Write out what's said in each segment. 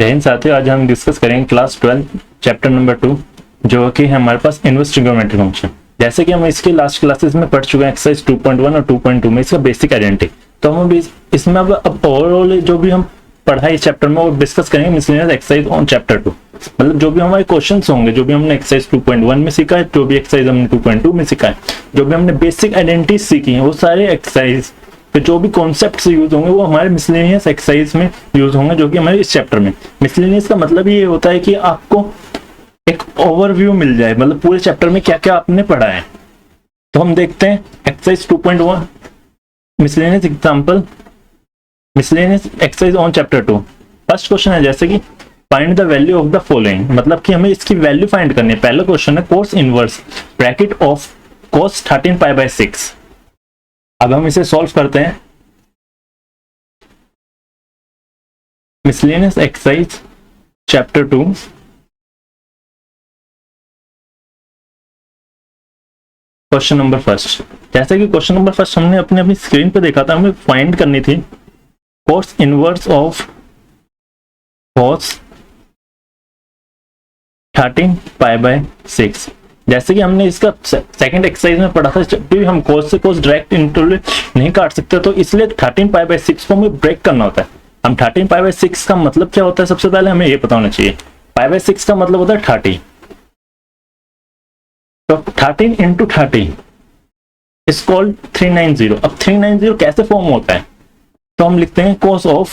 जय हिंद साथियों, आज हम डिस्कस करेंगे क्लास 12 चैप्टर नंबर 2 जो कि है हमारे पास इनवर्स ट्रिग्नोमेट्री फंक्शन। जैसे कि हम इसके लास्ट क्लासेस में पढ़ चुके हैं एक्सरसाइज 2.1 और 2.2 में इसका बेसिक आइडेंटिटी। तो हम अभी इसमें अब ओवरऑल जो भी हम पढ़ा इस चैप्टर में वो डिस्कस करेंगे मिसलेनियस एक्सरसाइज ऑन चैप्टर 2। मतलब जो भी हमारे क्वेश्चंस होंगे, जो भी हमने एक्सरसाइज 2.1 में सीखा है, जो भी एक्सरसाइज हमने 2.2 में सीखा है, जो भी हमने बेसिक आइडेंटिटी सीखी है, वो सारे एक्सरसाइज फिर जो भी कॉन्सेप्ट्स यूज होंगे वो हमारे मिसलेनियस एक्सरसाइज में यूज होंगे, जो कि हमारे इस चैप्टर में। मिसलेनियस का मतलब ये होता है कि आपको एक ओवरव्यू मिल जाए, मतलब पूरे चैप्टर में क्या क्या आपने पढ़ा है। तो हम देखते हैं exercise 2.1 miscellaneous example, miscellaneous exercise on chapter 2। First question है जैसे कि find the value of the following, मतलब कि हमें इसकी वैल्यू फाइंड करनी है। पहला क्वेश्चन है cos inverse bracket of cos 13π/6। अब हम इसे सॉल्व करते हैं। Miscellaneous exercise chapter 2 question number first. जैसे कि क्वेश्चन नंबर फर्स्ट हमने अपनी स्क्रीन पे देखा था, हमें फाइंड करनी थी कोस इनवर्स ऑफ कोस 13π/6। जैसे कि हमने इसका सेकंड एक्सरसाइज में पढ़ा था, जब भी हम कोस से कोस डायरेक्ट इंटरवल नहीं काट सकते, तो इसलिए 13π/6 को हमें ब्रेक करना होता है। हम 13π/6 का मतलब क्या होता है, सबसे पहले हमें ये पता होना चाहिए। π/6 का मतलब होता है 30, तो 13 इंटू 30 इज कॉल्ड 390। अब 390 कैसे फॉर्म होता है, तो हम लिखते हैं कोस ऑफ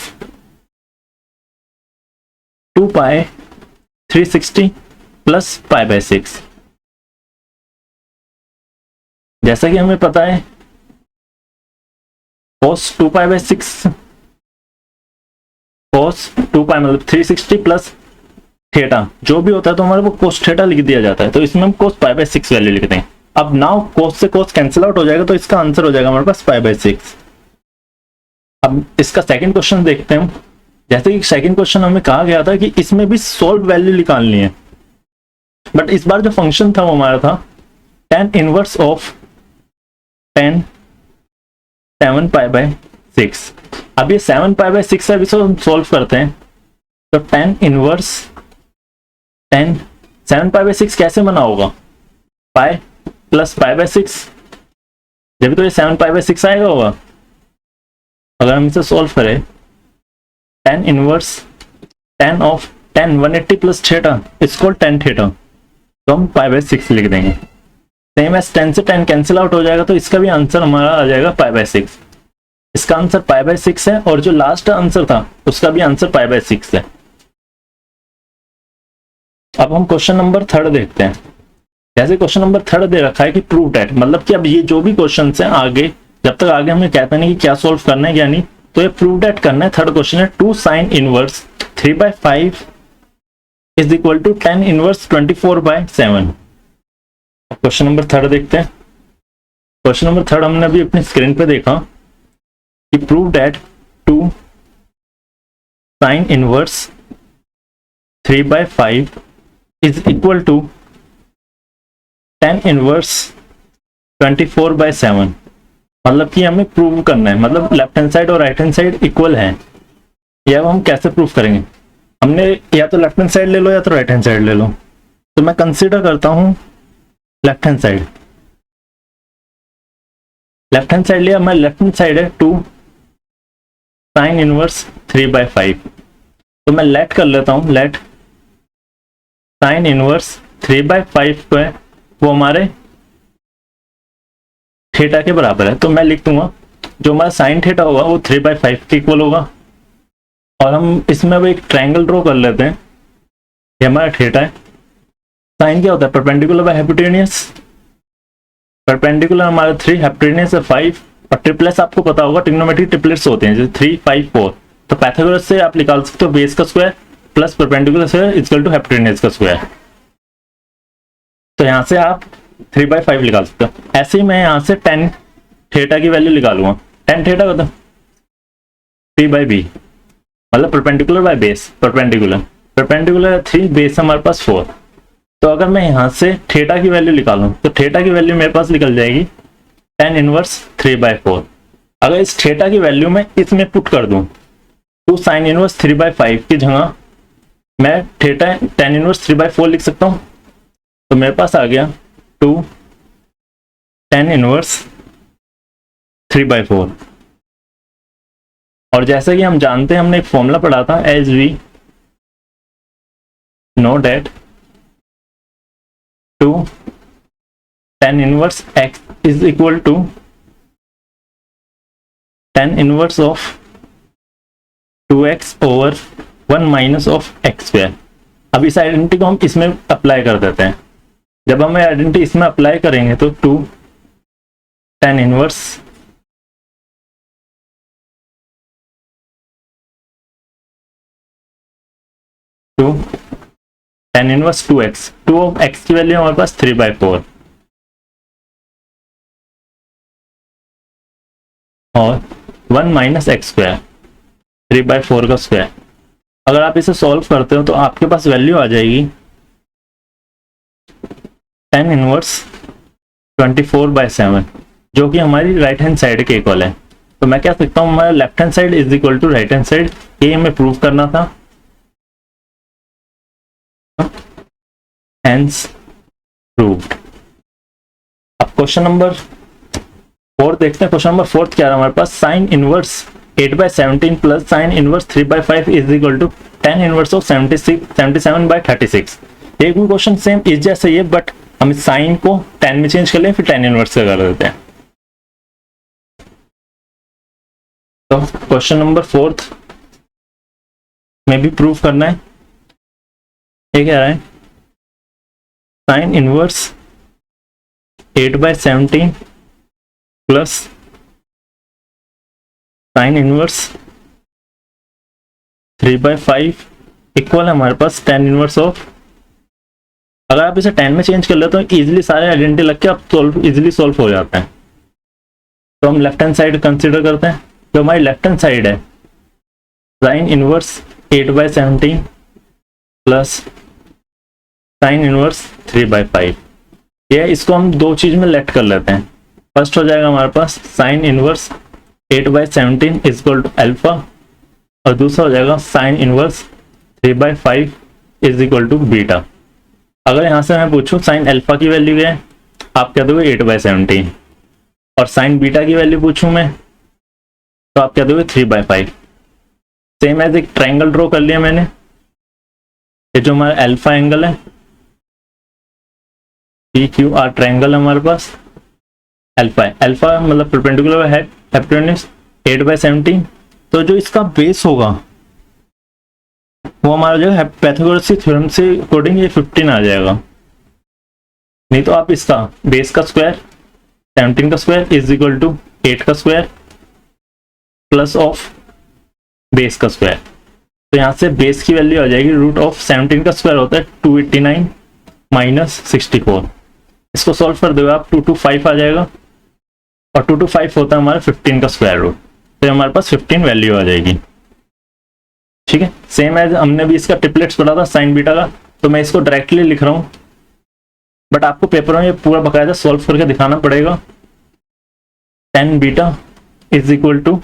2π 360 प्लस π/6। जैसा कि हमें पता है cos 2π/6 cos 2π मतलब 360 प्लस थीटा जो भी होता है, तो हमारे को cos थीटा लिख दिया जाता है, तो इसमें हम cos π/6 वैल्यू लिखते हैं। अब नाउ cos से cos कैंसिल आउट हो जाएगा, तो इसका आंसर हो जाएगा हमारे पास π/6। अब इसका सेकंड क्वेश्चन देखते हैं हम। जैसे कि सेकंड क्वेश्चन हमें कहा गया था कि इसमें भी सोल्व वैल्यू निकालनी है, बट इस बार जो फंक्शन था वो हमारा था tan इनवर्स ऑफ 10 7π/6। अब ये 7π/6 है, इसको हम सोल्व करते हैं। तो tan इनवर्स 10 7π/6 कैसे बना होगा, पाई प्लस π/6, जब तो ये 7π/6 आएगा होगा। अगर हम इसे सोल्व करें, tan inverse 10 of 10 180 plus theta इसको tan थीटा, तो हम π/6 लिख देंगे। सेम एज 10 से 10 कैंसिल आउट हो जाएगा, तो इसका भी आंसर हमारा आ जाएगा π/6। इसका आंसर π/6 है, और जो लास्ट आंसर था उसका भी आंसर π/6 है। अब हम क्वेश्चन नंबर थर्ड देखते हैं। जैसे क्वेश्चन नंबर थर्ड दे रखा है कि प्रूव दैट, मतलब कि अब ये जो भी क्वेश्चन है आगे, जब तक आगे हमें कहते नहीं कि क्या सोल्व करना है क्या नहीं, तो ये प्रूव दैट करना है। थर्ड क्वेश्चन है 2 sin inverse 3/5 is equal to tan inverse 24/7। Question number third देखते हैं। क्वेश्चन नंबर थर्ड हमने अभी अपनी स्क्रीन पे देखा कि prove that 2 sin inverse 3/5 is equal to tan inverse 24/7। मतलब कि हमें प्रूव करना है, मतलब लेफ्ट हैंड साइड और राइट हैंड साइड इक्वल है। यह हम कैसे प्रूव करेंगे, हमने या तो लेफ्ट हैंड साइड ले लो या तो राइट हैंड साइड ले लो। तो मैं कंसीडर करता हूं left hand side. Left hand side लिया मैं, लेफ्ट हैंड साइड है 2 sin इनवर्स 3/5। तो मैं लेट कर लेता हूं, लेट sin इनवर्स 3/5 पे वो हमारे थीटा के बराबर है। तो मैं लिख दूंगा जो हमारा साइन थीटा होगा वो 3/5 के इक्वल होगा। और हम इसमें अब एक ट्रायंगल ड्रॉ कर लेते हैं। ये हमारा थीटा है, साइन क्या होता है परपेंडिकुलर बाय हाइपोटेन्यूस। परपेंडिकुलर हमारा 3, हाइपोटेन्यूस है 5, और ट्रिपलेट्स आपको पता होगा ट्रिग्नोमेट्रिक ट्रिपलेट्स होते हैं जैसे 3 5 4। तो पाइथागोरस से आप निकाल सकते हो बेस का square plus perpendicular square equal to hypotenuse का स्क्वायर। तो यहाँ से आप 3/5 निकाल सकते हो। ऐसे ही मैं यहाँ से tan थीटा की वैल्यू निकालूंगा। tan थीटा होता है 3/b, मतलब perpendicular by base. Perpendicular 3, base हमारे पास 4। तो अगर मैं यहाँ से थीटा की वैल्यू निकालूं, तो थीटा की वैल्यू मेरे पास निकल जाएगी tan इनवर्स 3/4। अगर इस थीटा की वैल्यू में इसमें पुट कर दूं, 2 sin इनवर्स 3/5 की जगह मैं थीटा tan इनवर्स 3/4 लिख सकता हूँ। तो मेरे पास आ गया 2 tan इनवर्स 3/4। और जैसा कि हम जानते हैं, हमने एक फॉर्मूला पढ़ा था, as we know that 2 tan inverse x is equal to tan inverse of 2x over 1 minus of x square. अब इस आइडेंटिटी को हम इसमें अप्लाई कर देते हैं। जब हम आइडेंटिटी इसमें अप्लाई करेंगे तो 2 tan inverse 2 tan inverse 2x, 2 of x की वैल्यू हमारे पास 3/4 और 1 माइनस एक्स स्क्वायर 3/4 का स्क्वायर। अगर आप इसे सॉल्व करते हो तो आपके पास वैल्यू आ जाएगी tan इनवर्स 24/7, जो कि हमारी राइट हैंड साइड के इक्वल है। तो मैं क्या सकता हूँ, हमारा left hand side is equal to right hand side, ये हमें प्रूव करना था। Hence proved. अब क्वेश्चन नंबर 4 देखते हैं। क्वेश्चन नंबर 4 क्या है हमारे पास, sine inverse 8/17 plus sine inverse 3/5 is equal to tan inverse of 77/36। एक भी क्वेश्चन सेम इस जैसा ही है, बट हम साइन को tan में चेंज कर लें, फिर tan इनवर्स का कर देते हैं। तो क्वेश्चन नंबर 4 में भी प्रूव करना है। ये कह रहा है sine inverse 8/17 plus sine inverse 3/5 equal है हमारे पास tan इनवर्स ऑफ, अगर आप इसे tan में चेंज कर लेते तो इजीली सारे आइडेंटिटी लग के आप इजीली सॉल्व हो जाते हैं। तो हम लेफ्ट हैंड साइड कंसिडर करते हैं। जो हमारी लेफ्ट हैंड साइड है, sine inverse 8/17 plus sine inverse 3/5, ये इसको हम दो चीज में लेट कर लेते हैं। फर्स्ट हो जाएगा हमारे पास sine inverse 8/17 is equal to alpha, और दूसरा हो जाएगा sine inverse 3/5 is equal to beta. अगर यहाँ से मैं पूछूं साइन अल्फा की वैल्यू क्या है, आप क्या दोगे 8/17, और साइन बीटा की वैल्यू पूछूं मैं तो आप क्या दोगे 3/5। सेम एज एक ट्रायंगल ड्रॉ कर लिया मैंने। ये जो हमारा अल्फा एंगल है, PQR ट्रायंगल है हमारे पास, अल्फा है, अल्फा मतलब परपेंडिकुलर है हाइपोटेन्यूज 8/17। तो जो इसका बेस होगा वो हमारा जो है पाइथागोरस की थ्योरम से अकॉर्डिंग ये 15 आ जाएगा। नहीं तो आप इसका बेस का स्क्वायर 17 का स्क्वायर इज इक्वल टू 8 का स्क्वायर प्लस ऑफ बेस का स्क्वायर। तो यहाँ से बेस की वैल्यू आ जाएगी रूट ऑफ 17 का स्क्वायर होता है 289 माइनस 64। इसको सॉल्व कर दोगे आप 2 to 5 आ जाएगा, और 2 to 5 होता है हमारा 15 का स्क्वायर रूट। तो हमारे पास 15 वैल्यू आ जाएगी। ठीक है, सेम एज हमने भी इसका ट्रिपलेट्स पढ़ा था साइन बीटा का, तो मैं इसको डायरेक्टली लिख रहा हूँ, बट आपको पेपर में ये पूरा बकायदा सॉल्व करके दिखाना पड़ेगा। tan beta is equal to,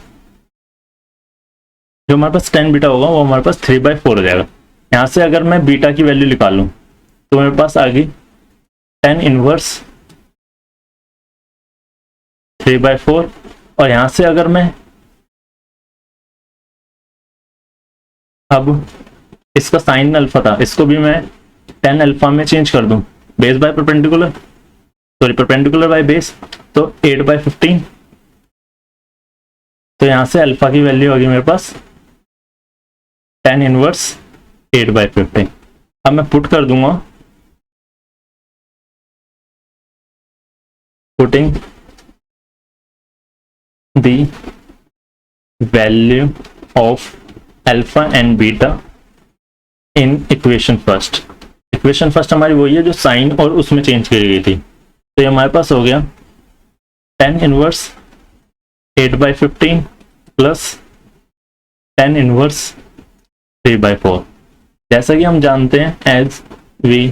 जो हमारे पास tan बीटा होगा वो हमारे पास 3/4 हो जाएगा। यहाँ से अगर मैं बीटा की वैल्यू निकालूं तो मेरे पास आ गई tan इनवर्स 3/4, और यहां से अगर मैं अब इसका साइन अल्फा था, इसको भी मैं tan अल्फा में चेंज कर दूं, base by perpendicular, sorry perpendicular by base, तो 8/15। तो यहां से अल्फा की वैल्यू होगी मेरे पास tan इनवर्स 8/15। अब मैं पुट कर दूंगा, putting the value of alpha and beta in equation first। Equation first हमारी वही है जो साइन और उसमें चेंज करी गई थी। तो ये हमारे पास हो गया tan inverse 8/15 plus tan inverse 3/4। जैसा कि हम जानते हैं एज वी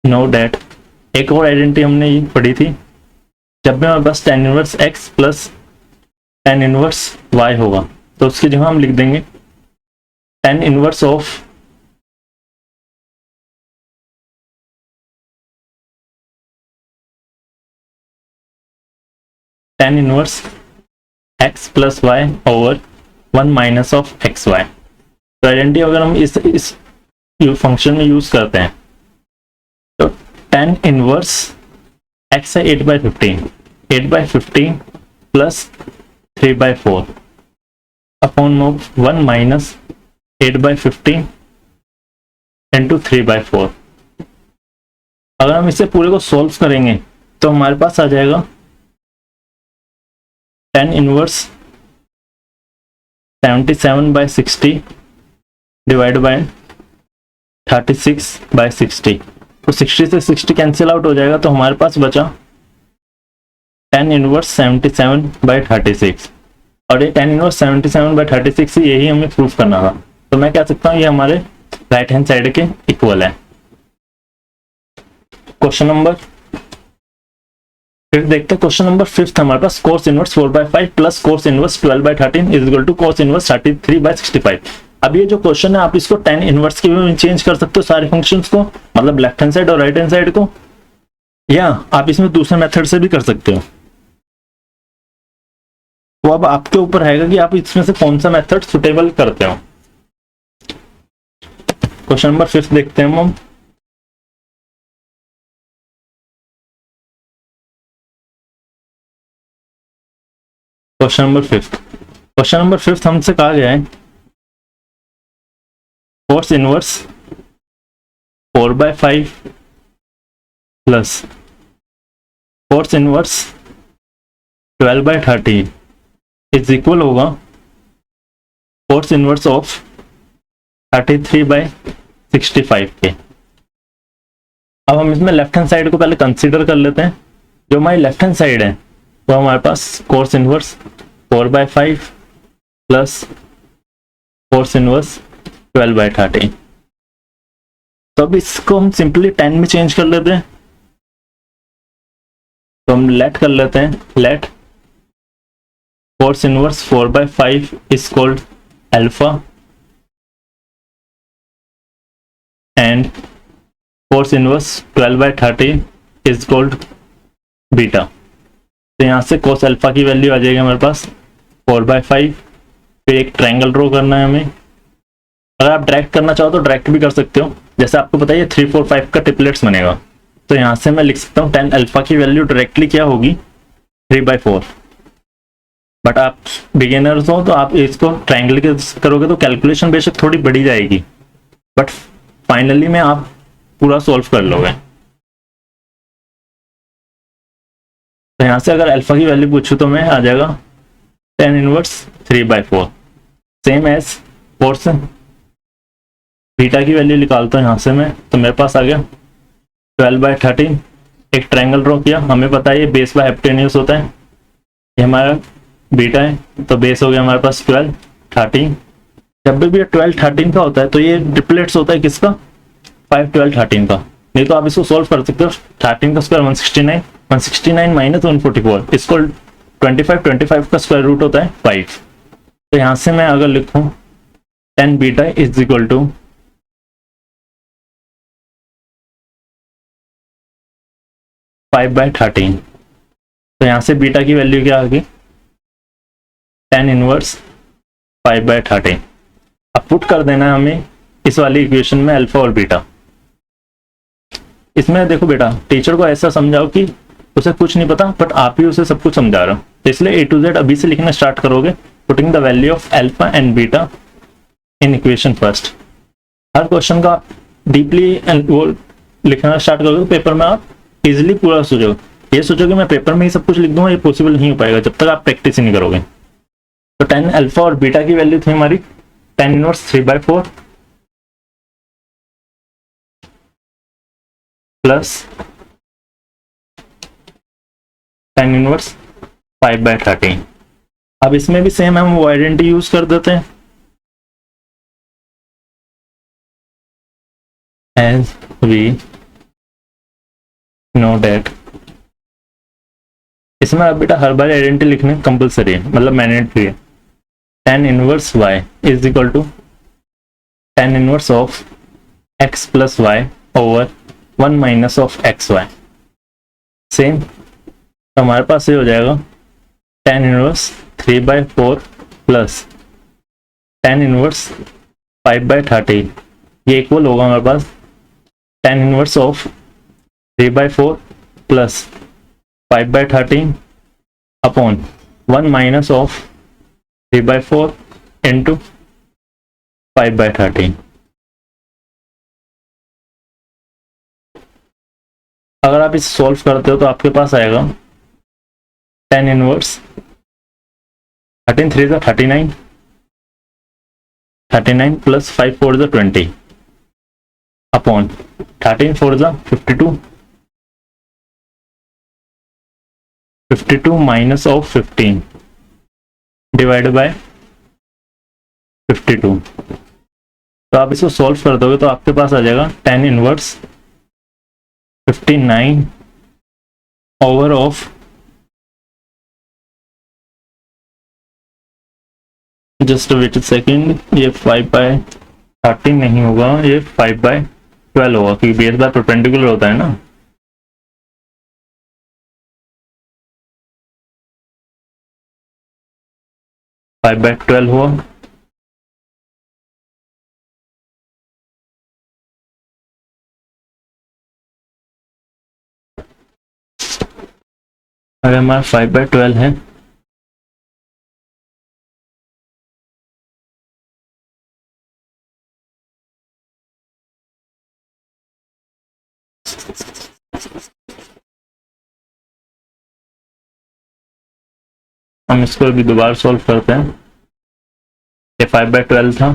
नो डेट, एक और आइडेंटिटी हमने ये पढ़ी थी, जब भी हमारे पास tan inverse x plus tan inverse y होगा तो उसकी जगह हम लिख देंगे tan inverse of tan inverse x plus y over 1 minus of x y. तो आइडेंटिटी अगर हम इस फंक्शन में यूज करते हैं तो tan इनवर्स x है 8/15 plus 3/4 upon of 1 minus 8/15 into 3/4। अगर हम इसे पूरे को सॉल्व करेंगे तो हमारे पास आ जाएगा tan इनवर्स 77/60 डिवाइड बाय 36/60। तो 60 से 60 कैंसिल आउट हो जाएगा, तो हमारे पास बचा tan इनवर्स 77/36। और ये tan इनवर्स 77/36 यही हमें प्रूफ करना था। तो मैं कह सकता हूँ ये हमारे राइट हैंड साइड के इक्वल है। क्वेश्चन नंबर फिर देखते हैं, क्वेश्चन नंबर 5 हमारे पास cos inverse 4/5 plus cos inverse 12/13 is equal to cos inverse 33/65। अब ये जो क्वेश्चन है आप इसको tan इनवर्स के भी चेंज कर सकते हो सारे फंक्शंस को, मतलब लेफ्ट हैंड साइड और राइट हैंड साइड को, या आप इसमें दूसरे मेथड से भी कर सकते हो। तो अब आपके ऊपर रहेगा कि आप इसमें से कौन सा मेथड सुटेबल करते हो। क्वेश्चन नंबर 5 देखते हैं हम। क्वेश्चन नंबर 5 हमसे कहा गया है cos inverse 4/5 plus cos inverse 12/13 is equal होगा cos इनवर्स ऑफ 33/65 के। अब हम इसमें लेफ्ट हैंड साइड को पहले कंसीडर कर लेते हैं। जो हमारी लेफ्ट हैंड साइड है तो हमारे पास cos inverse 4/5 plus cos inverse 12/13। तो अब इसको हम सिंपली 10 में चेंज कर लेते हैं। तो हम लेट कर लेते हैं, let cos inverse 4/5 is called alpha and cos inverse 12/13 is called beta. तो यहाँ से cos अल्फा की वैल्यू आ जाएगी हमारे पास 4/5। फिर एक ट्रायंगल ड्रॉ करना है हमें। अगर आप डायरेक्ट करना चाहो तो डायरेक्ट भी कर सकते हो, जैसे आपको पता है 3 4 5 का ट्रिपलेट्स बनेगा। तो यहाँ से मैं लिख सकता हूँ tan अल्फा की वैल्यू डायरेक्टली क्या होगी 3/4। बट आप बिगिनर्स हो तो आप इसको ट्रायंगल के करोगे तो कैलकुलेशन बेशक थोड़ी बढ़ी जाएगी, बट फाइनली में आप पूरा सॉल्व कर लोगे। तो यहाँ से अगर अल्फा की वैल्यू पूछूं तो मैं आ जाएगा tan inverse 3/4 same as cos beta की वैल्यू निकालता हूँ यहाँ से मैं, तो मेरे पास आ गया 12/13। एक ट्रायंगल ड्रॉ किया, हमें पता है ये बेस बाय हाइपोटेन्यूज होता है, ये हमारा बीटा है, तो बेस हो गया हमारे पास 12 13। जब भी ये 12 13 का होता है तो ये ट्रिपलेट्स होता है किसका 5 12 13 का। नहीं तो आप इसको सॉल्व कर सकते हो, 13 का स्क्वायर 169, 169 माइनस 144, इसको 25 का स्क्वायर रूट होता है 5। तो यहाँ से मैं अगर लिखूं tan beta is equal to 5/13। तो यहाँ से बीटा की वैल्यू क्या आ गई tan इनवर्स 5/13। अब पुट कर देना है हमें इस वाली इक्वेशन में अल्फा और बीटा। इसमें देखो बेटा, टीचर को ऐसा समझाओ कि उसे कुछ नहीं पता बट आप ही उसे सब कुछ समझा रहे हो, तो इसलिए A to Z अभी से लिखना स्टार्ट करोगे, putting the value of alpha and beta in equation first. Her question का डीपली वो लिखना स्टार्ट करोगे तो पेपर में आप इजिली पूरा सोचोगे। ये सोचोगे मैं पेपर में ही सब कुछ लिख दूंगा, ये पॉसिबल नहीं हो पाएगा जब तक आप प्रैक्टिस ही नहीं करोगे। तो tan अल्फा और बीटा की वैल्यू थी हमारी tan inverse 3/4 plus tan inverse 5/13। अब इसमें भी सेम हम वो आइडेंटिटी यूज कर देते हैं, as we know that। इसमें अब बेटा हर बार आइडेंटिटी लिखने कंपलसरी है, मतलब मैंडेटरी है। tan inverse y is equal to tan inverse of x plus y over 1 minus of x y. Same हमारे पास ये हो जाएगा tan inverse 3/4 plus tan inverse 5/30, ये इक्वल होगा हमारे पास tan inverse of 3/4 plus 5/13 upon 1 minus of 3/4 into 5/13। अगर आप इसे सॉल्व करते हो तो आपके पास आएगा tan इनवर्स 13 3 ज़ा 39, 39 प्लस 5 4 ज़ा 20 अपॉन 13 4 ज़ा 52, 52 माइनस ऑफ 15 डिवाइड बाय 52। तो आप इसको सॉल्व कर दोगे तो आपके पास आ जाएगा tan inverse 59 over of just wait second, ये 5/13 नहीं होगा, ये 5/12 होगा क्योंकि बेस बार परपेंडिकुलर होता है ना। फाइव बाय 12 हुआ। अगर हमारा 5/12 है हम इसको अभी दोबारा सॉल्व करते हैं। ये 5/12 था,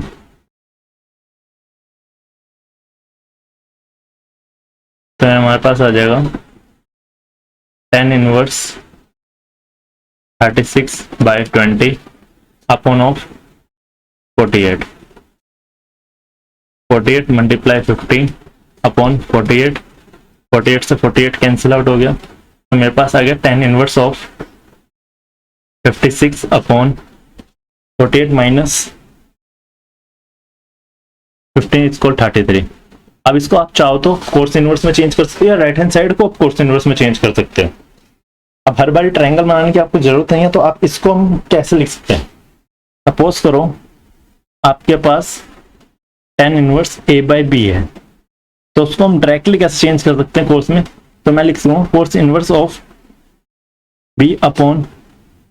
तो हमारे पास आ जाएगा tan inverse 36/20 upon of 48, 48 multiply 15 upon 48, 48 से 48 कैंसिल आउट हो गया, तो मेरे पास आ गया tan inverse of 56 upon 48 minus 15 equal 33। अब इसको आप चाहो तो कोस इनवर्स में चेंज कर सकते हो या राइट हैंड साइड को आप कोस इनवर्स में चेंज कर सकते हो। अब हर बार ट्रायंगल बनाने की आपको जरूरत नहीं है, तो आप इसको हम कैसे लिख सकते हैं। सपोज करो आपके पास tan इनवर्स a/b है, तो उसको हम डायरेक्टली कैसे चेंज कर सकते हैं कोर्स में। तो मैं लिख सकता हूँ cos inverse of b upon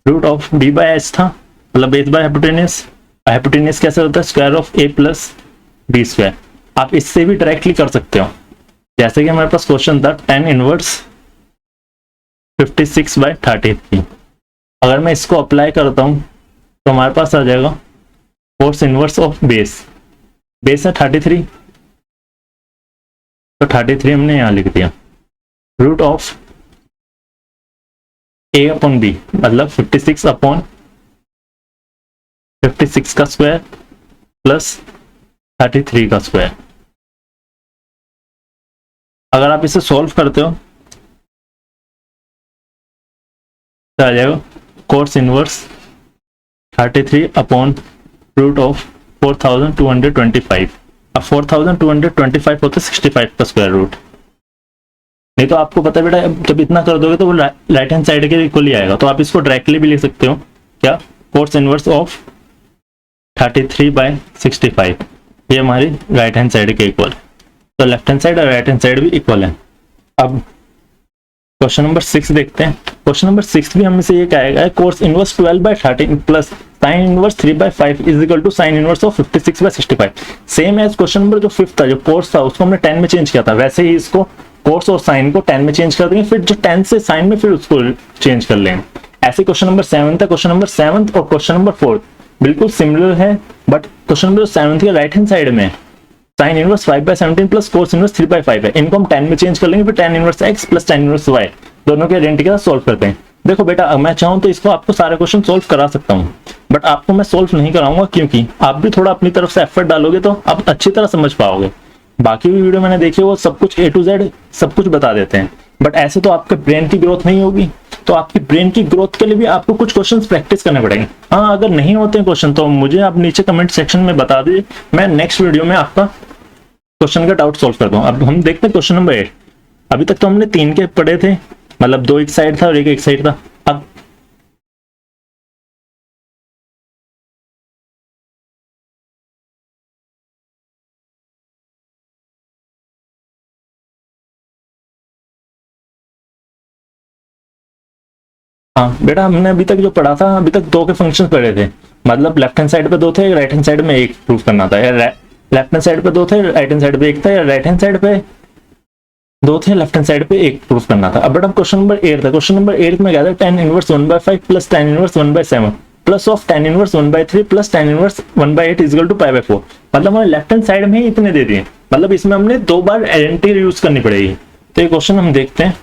root of b/h था, मतलब बेस बाय हाइपोटेन्यूस। हाइपोटेन्यूस कैसे होता है, square of a plus b square. आप इससे भी डायरेक्टली कर सकते हो, जैसे कि हमारे पास क्वेश्चन था tan इनवर्स 56/33। अगर मैं इसको अप्लाई करता हूं तो हमारे पास आ जाएगा कोस इनवर्स ऑफ बेस है 33, तो 33 हमने यहां लिख दिया, root of a upon b मतलब 56 अपॉन 56 का स्क्वायर प्लस 33 का स्क्वायर। अगर आप इसे सॉल्व करते हो तो आ जाएगा cos inverse 33 upon root of 4225। अब 4225 होता है 65 का स्क्वायर रूट। नहीं तो आपको पता है बेटा, जब इतना कर दोगे तो वो राइट हैंड साइड के इक्वल ही आएगा, तो आप इसको डायरेक्टली भी लिख सकते हो। क्या, कोस इनवर्स ऑफ 33/65, ये हमारी राइट हैंड साइड के इक्वल, तो लेफ्ट हैंड साइड और राइट हैंड साइड भी इक्वल है। अब क्वेश्चन नंबर 6 देखते हैं। क्वेश्चन नंबर 6 भी हमसे ये कहेगा cos inverse 12/13 plus sine inverse 3/5 is equal to sine inverse of 56/65। Same as question number जो 5 था, जो कोर्स था उसको हमने 10 में चेंज किया था, वैसे ही इसको कोस और साइन को 10 में चेंज कर देंगे, फिर जो 10 से साइन में फिर उसको चेंज कर लेंगे। ऐसे क्वेश्चन नंबर 7 था, क्वेश्चन नंबर 7 और क्वेश्चन नंबर 4 बिल्कुल सिमिलर है, बट क्वेश्चन नंबर 7 के राइट हैंड साइड में sine inverse 5/17 plus cos inverse 3/5 है, इनको हम 10 में चेंज कर लेंगे, फिर tan inverse x plus tan inverse y दोनों के आइडेंटिटी सॉल्व करते हैं। देखो बेटा, मैं चाहूँ तो इसको आपको सारे क्वेश्चन सॉल्व करा सकता हूँ, बट आपको मैं सॉल्व नहीं कराऊंगा, क्योंकि आप भी थोड़ा अपनी तरफ से एफर्ट डालोगे तो आप अच्छी तरह समझ पाओगे। बाकी भी वीडियो मैंने देखी, वो सब कुछ A to Z सब कुछ बता देते हैं, बट ऐसे तो आपके ब्रेन की ग्रोथ नहीं होगी। तो आपकी ब्रेन की ग्रोथ के लिए भी आपको कुछ क्वेश्चंस प्रैक्टिस करने पड़ेंगे। हाँ, अगर नहीं होते हैं क्वेश्चन तो मुझे आप नीचे कमेंट सेक्शन में बता दीजिए, मैं नेक्स्ट वीडियो में आपका क्वेश्चन का डाउट सॉल्व करता हूँ। अब हम देखते हैं क्वेश्चन नंबर 8। अभी तक तो हमने 3 के पढ़े थे, मतलब 2 एक साइड था और एक साइड था। अब हाँ बेटा, हमने अभी तक जो पढ़ा था, अभी तक 2 के फंक्शंस पढ़े थे, मतलब लेफ्ट हैंड साइड पे 2 थे, राइट हैंड साइड में 1 प्रूफ करना था, या लेफ्ट हैंड साइड पे 2 थे, राइट हैंड साइड पे 1 था, या राइट हैंड साइड पे 2 थे, लेफ्ट हैंड साइड पे 1 प्रूफ करना था। अब बेटा क्वेश्चन नंबर 8 था। क्वेश्चन नंबर 8 में क्या था, tan inverse 1/5 plus tan inverse 1/7 plus of tan inverse 1/3 plus tan inverse 1/8 equal to π/4। मतलब हमें लेफ्ट हैंड साइड में ही इतने दे दिए, मतलब इसमें हमने 2 बार आइडेंटिटी यूज करनी पड़ेगी। तो ये क्वेश्चन हम देखते हैं।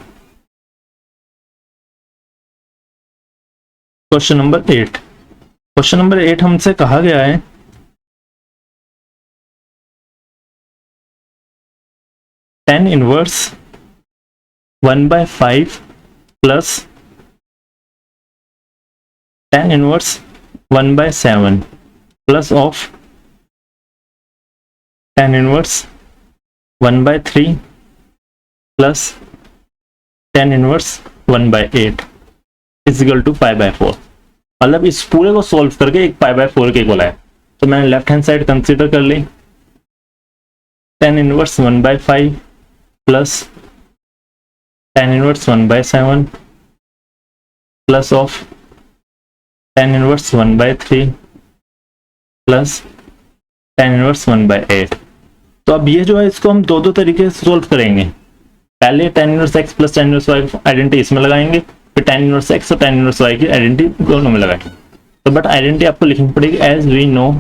क्वेश्चन नंबर 8, क्वेश्चन नंबर 8 हमसे कहा गया है tan inverse 1/5 plus tan inverse 1/7 plus of tan inverse 1/3 plus tan inverse 1/8 equal to π/4। मतलब इस पूरे को सॉल्व करके एक π/4 के इक्वल है। तो मैंने लेफ्ट हैंड साइड कंसीडर कर ली, tan inverse 1/5 plus tan inverse 1/7 plus of tan inverse 1/3 plus tan inverse 1/8। तो अब ये जो है इसको हम दो तरीके से सोल्व करेंगे। पहले tan inverse x plus tan inverse y identity इसमें लगाएंगे, फिर tan इनवर्स x और tan इनवर्स y की आइडेंटिटी दोनों में लगाएंगे। तो बट आइडेंटिटी आपको लिखनी पड़ेगी as we know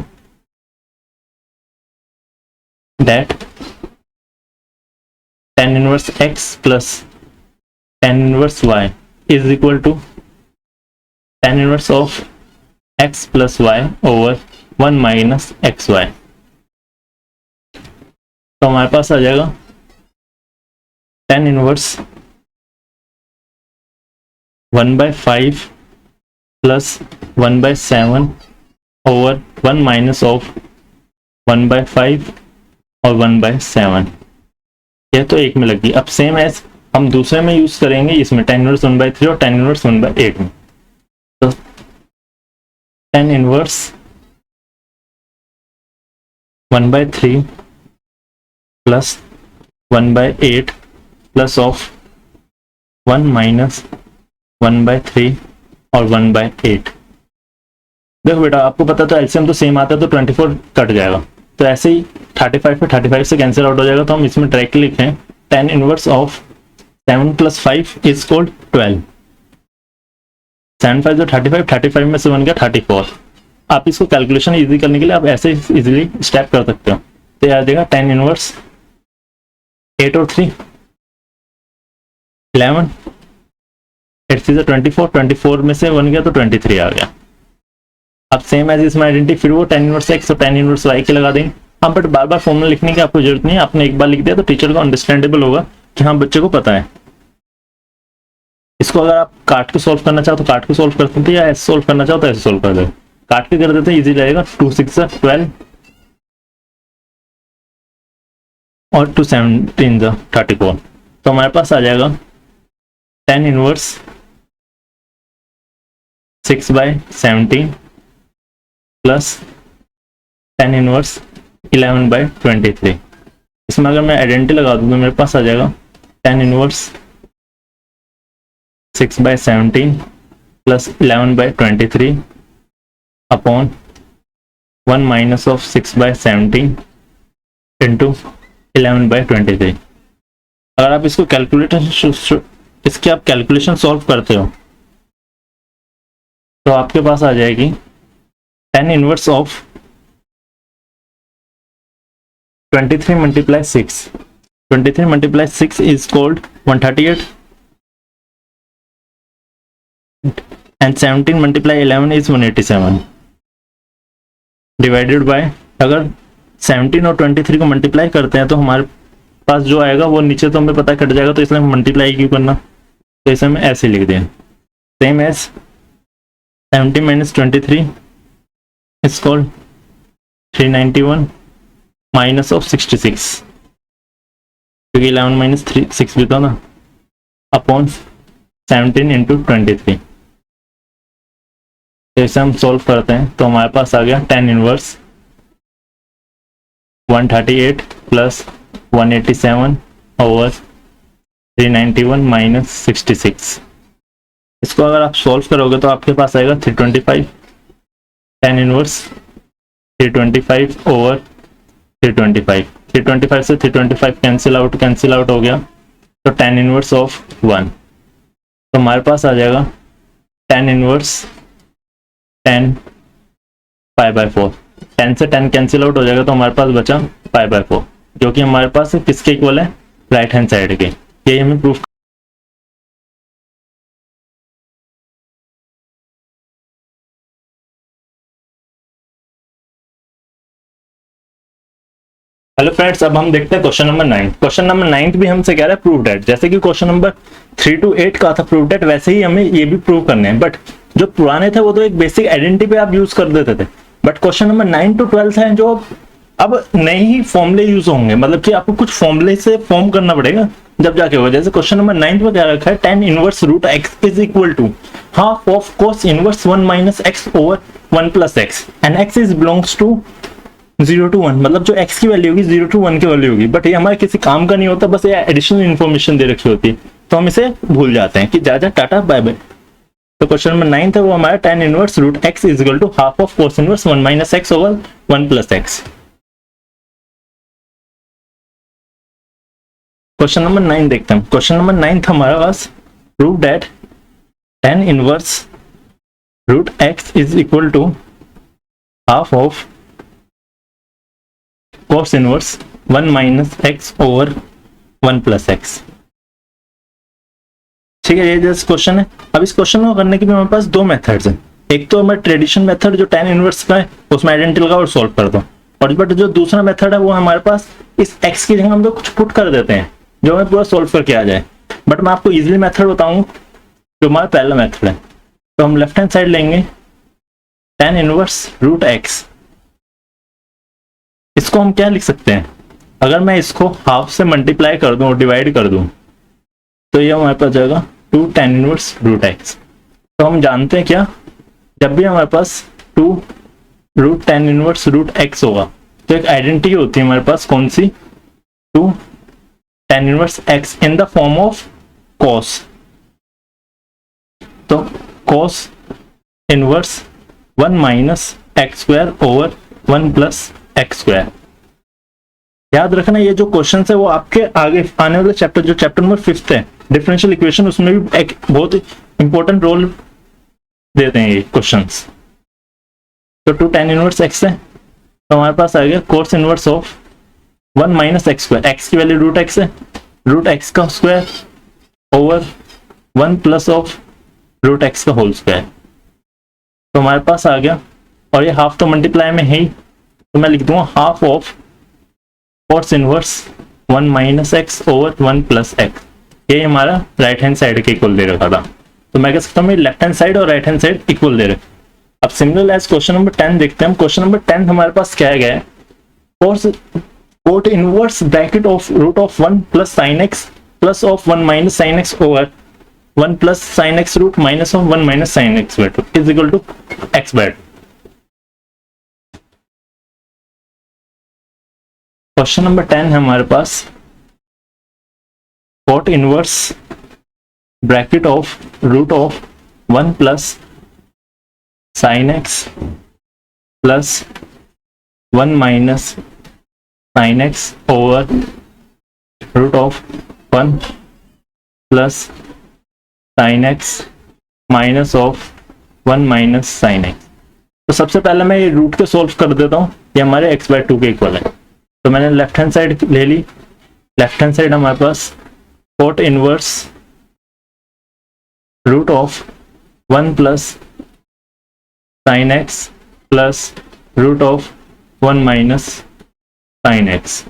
that tan inverse x plus tan inverse y is equal to tan inverse of x plus y over 1 minus xy। तो हमारे पास आ जाएगा tan inverse 1/5 plus 1/7 over 1 minus of 1/5 और 1/7। यह तो एक में लगी। अब सेम एज हम दूसरे में यूज करेंगे, इसमें tan इनवर्स 1/3 और tan इनवर्स 1/8 में। तो tan inverse 1/3 plus 1/8 plus of 1 minus 1/3 और 1/8। देखो बेटा, आपको पता तो एलसीएम तो सेम आता है, तो 24 कट जाएगा। तो ऐसे ही 35 पे 35 से कैंसिल आउट हो जाएगा। तो हम इसमें डायरेक्टली लिखें tan inverse of 7 plus 5 is cold 12। 7 5 जो 35, 35 में से 1 गया 34। आप इसको कैलकुलेशन इजी करने के लिए आप ऐसे इजीली स्टेप कर सकते हो। तो याद देगा tan इनवर्स 8 और 3 11, 8 से 24, 24 में से 1 गया तो 23 आ गया। अब सेम एज इसमें आइडेंटिटी फिर वो tan इनवर्स x और tan इनवर्स y के लगा देंगे। हाँ, बट बार बार फॉर्मूला लिखने की आपको जरूरत नहीं है। आपने एक बार लिख दिया तो टीचर को अंडरस्टैंडेबल होगा कि हाँ बच्चे को पता है। इसको अगर आप काट के सॉल्व करना चाहो तो काट के सॉल्व कर सकते हैं, या ऐसे सॉल्व करना चाहो तो ऐसे सॉल्व कर दो। काट के कर देते हैं, इजी रहेगा। 2 6 12 और 2 17 34। तो हमारे पास आ जाएगा tan inverse 6/17 plus tan inverse 11/23। इसमें अगर मैं आइडेंटिटी लगा दूँ तो मेरे पास आ जाएगा tan inverse 6/17 plus 11/23 upon 1 minus of 6/17 into 11/23। अगर आप इसको इसकी आप कैलकुलेशन सॉल्व करते हो तो आपके पास आ जाएगी tan inverse of 23 multiply 6। 23 multiply 6 is called 138 and 17 multiply 11 is 187 divided by, अगर 17 और 23 को मल्टीप्लाई करते हैं तो हमारे पास जो आएगा वो नीचे तो हमें पता कट जाएगा, तो इसलिए हम मल्टीप्लाई क्यों करना, तो इसे हमें ऐसे लिख दें same as 70 minus 23 is called 391 minus of 66, क्योंकि 11 minus 3 6 भी था ना, अपॉन 17 इंटू 23। जैसे हम सॉल्व करते हैं तो हमारे पास आ गया tan inverse 138 plus 187 over 391 minus 66। इसको अगर आप सॉल्व करोगे तो आपके पास आएगा 325 tan इनवर्स 325 ओवर 325 से 325 कैंसिल आउट हो गया, तो tan इनवर्स ऑफ 1, तो हमारे पास आ जाएगा tan इनवर्स 10 π/4। 10 से 10 कैंसिल आउट हो जाएगा तो हमारे पास बचा π/4, जो कि हमारे पास किसके इक्वल है, राइट हैंड साइड के। यही हमें प्रूफ। हेलो फ्रेंड्स, अब हम देखते हैं क्वेश्चन नंबर 9। क्वेश्चन नंबर 9 भी हमसे कह रहा है प्रूव दैट। जैसे कि क्वेश्चन नंबर 3 to 8 का था प्रूव दैट, वैसे ही हमें ये भी प्रूव करने हैं। बट जो पुराने थे वो तो एक बेसिक आइडेंटिटी पे आप यूज कर देते थे, बट क्वेश्चन नंबर 9 to 12 है जो अब नए ही फॉर्मूले यूज होंगे, मतलब कि आपको कुछ फॉर्मूले से फॉर्म करना पड़ेगा जब जाके होगा। जैसे क्वेश्चन नंबर 9 में क्या रखा है, tan inverse root x is equal to half of cos inverse 1 minus x over 1 plus x and x is belongs to 0 to 1, मतलब जो x की वैल्यू होगी 0 to 1 की वैल्यू होगी। बट ये हमारे किसी काम का नहीं होता, बस ये एडिशनल इन्फॉर्मेशन दे रखी होती है, तो हम इसे भूल जाते हैं कि जा टाटा बाय बाय। तो क्वेश्चन नंबर 9 था वो हमारा tan inverse root x is equal to half of cos inverse 1 minus x over 1 plus x। Question number 9 देखते हैं। क्वेश्चन नंबर 9 था हमारे पास prove that tan inverse root x is equal to half of cos inverse 1 minus x over 1 plus x। ठीक है, ये जैसे question है। अब इस क्वेश्चन को करने के लिए हमारे पास दो मेथड्स हैं। एक तो हमारा ट्रेडिशनल मेथड जो tan इनवर्स का है, उसमें आइडेंटिटी लगाओ और सॉल्व कर दो। और बट जो दूसरा मेथड है वो हमारे पास इस x की जगह हम लोग कुछ पुट कर देते हैं जो हमें पूरा सॉल्व करके आ जाए। बट मैं आपको इजीली मेथड बताऊं जो हमारा पहला मेथड है। तो हम लेफ्ट हैंड साइड लेंगे tan इनवर्स रूट x। इसको हम क्या लिख सकते हैं, अगर मैं इसको हाफ से मल्टीप्लाई कर दूं और डिवाइड कर दूं तो ये हमारे पास जाएगा 2 tan इनवर्स रूट x। तो हम जानते हैं क्या, जब भी हमारे पास 2 root tan inverse root x होगा तो एक आइडेंटिटी होती है हमारे पास, कौन सी, 2 tan inverse x in the form of cos। तो cos inverse 1 minus x square over 1 plus x square. याद रखना ये जो क्वेश्चन है वो आपके आगे आने वाले चैप्टर, जो चैप्टर नंबर 5 है डिफरेंशियल इक्वेशन, उसमें भी एक बहुत इंपॉर्टेंट रोल देते हैं ये क्वेश्चंस। तो 2 tan इनवर्स x है, तो हमारे पास आ गया cos inverse of 1 minus x square. x की वैल्यू रूट x है, रूट x का square over 1 plus of root x का होल स्क्वायर। तो हमारे पास आ गया, और ये हाफ तो मल्टीप्लाई में है ही, तो मैं लिख दूंगा half of cos inverse 1 minus x over 1 plus x। ये हमारा राइट हैंड साइड के इक्वल दे रखा था, तो मैं कह सकता हूँ लेफ्ट हैंड साइड और राइट हैंड साइड इक्वल दे रहे। अब सिमिलर एज क्वेश्चन नंबर 10 देखते हैं। क्वेश्चन नंबर 10 हमारे पास क्या गया है, cot inverse bracket of root of 1 plus sine x plus of 1 minus sine x over 1 plus sine x root minus of 1 minus sine x by 2 is equal to x by 2। Question number 10 है हमारे पास cot inverse bracket of root of 1 plus sine x plus 1 minus sine x over root of 1 plus sine x minus of 1 minus sine x। तो सबसे पहले मैं ये root के solve कर देता हूँ, ये हमारे x बाय 2 के इक्वल है। तो मैंने लेफ्ट हैंड साइड ले ली, लेफ्ट हैंड साइड हमारे पास cot inverse root of 1 plus sine x plus root of 1 minus sine x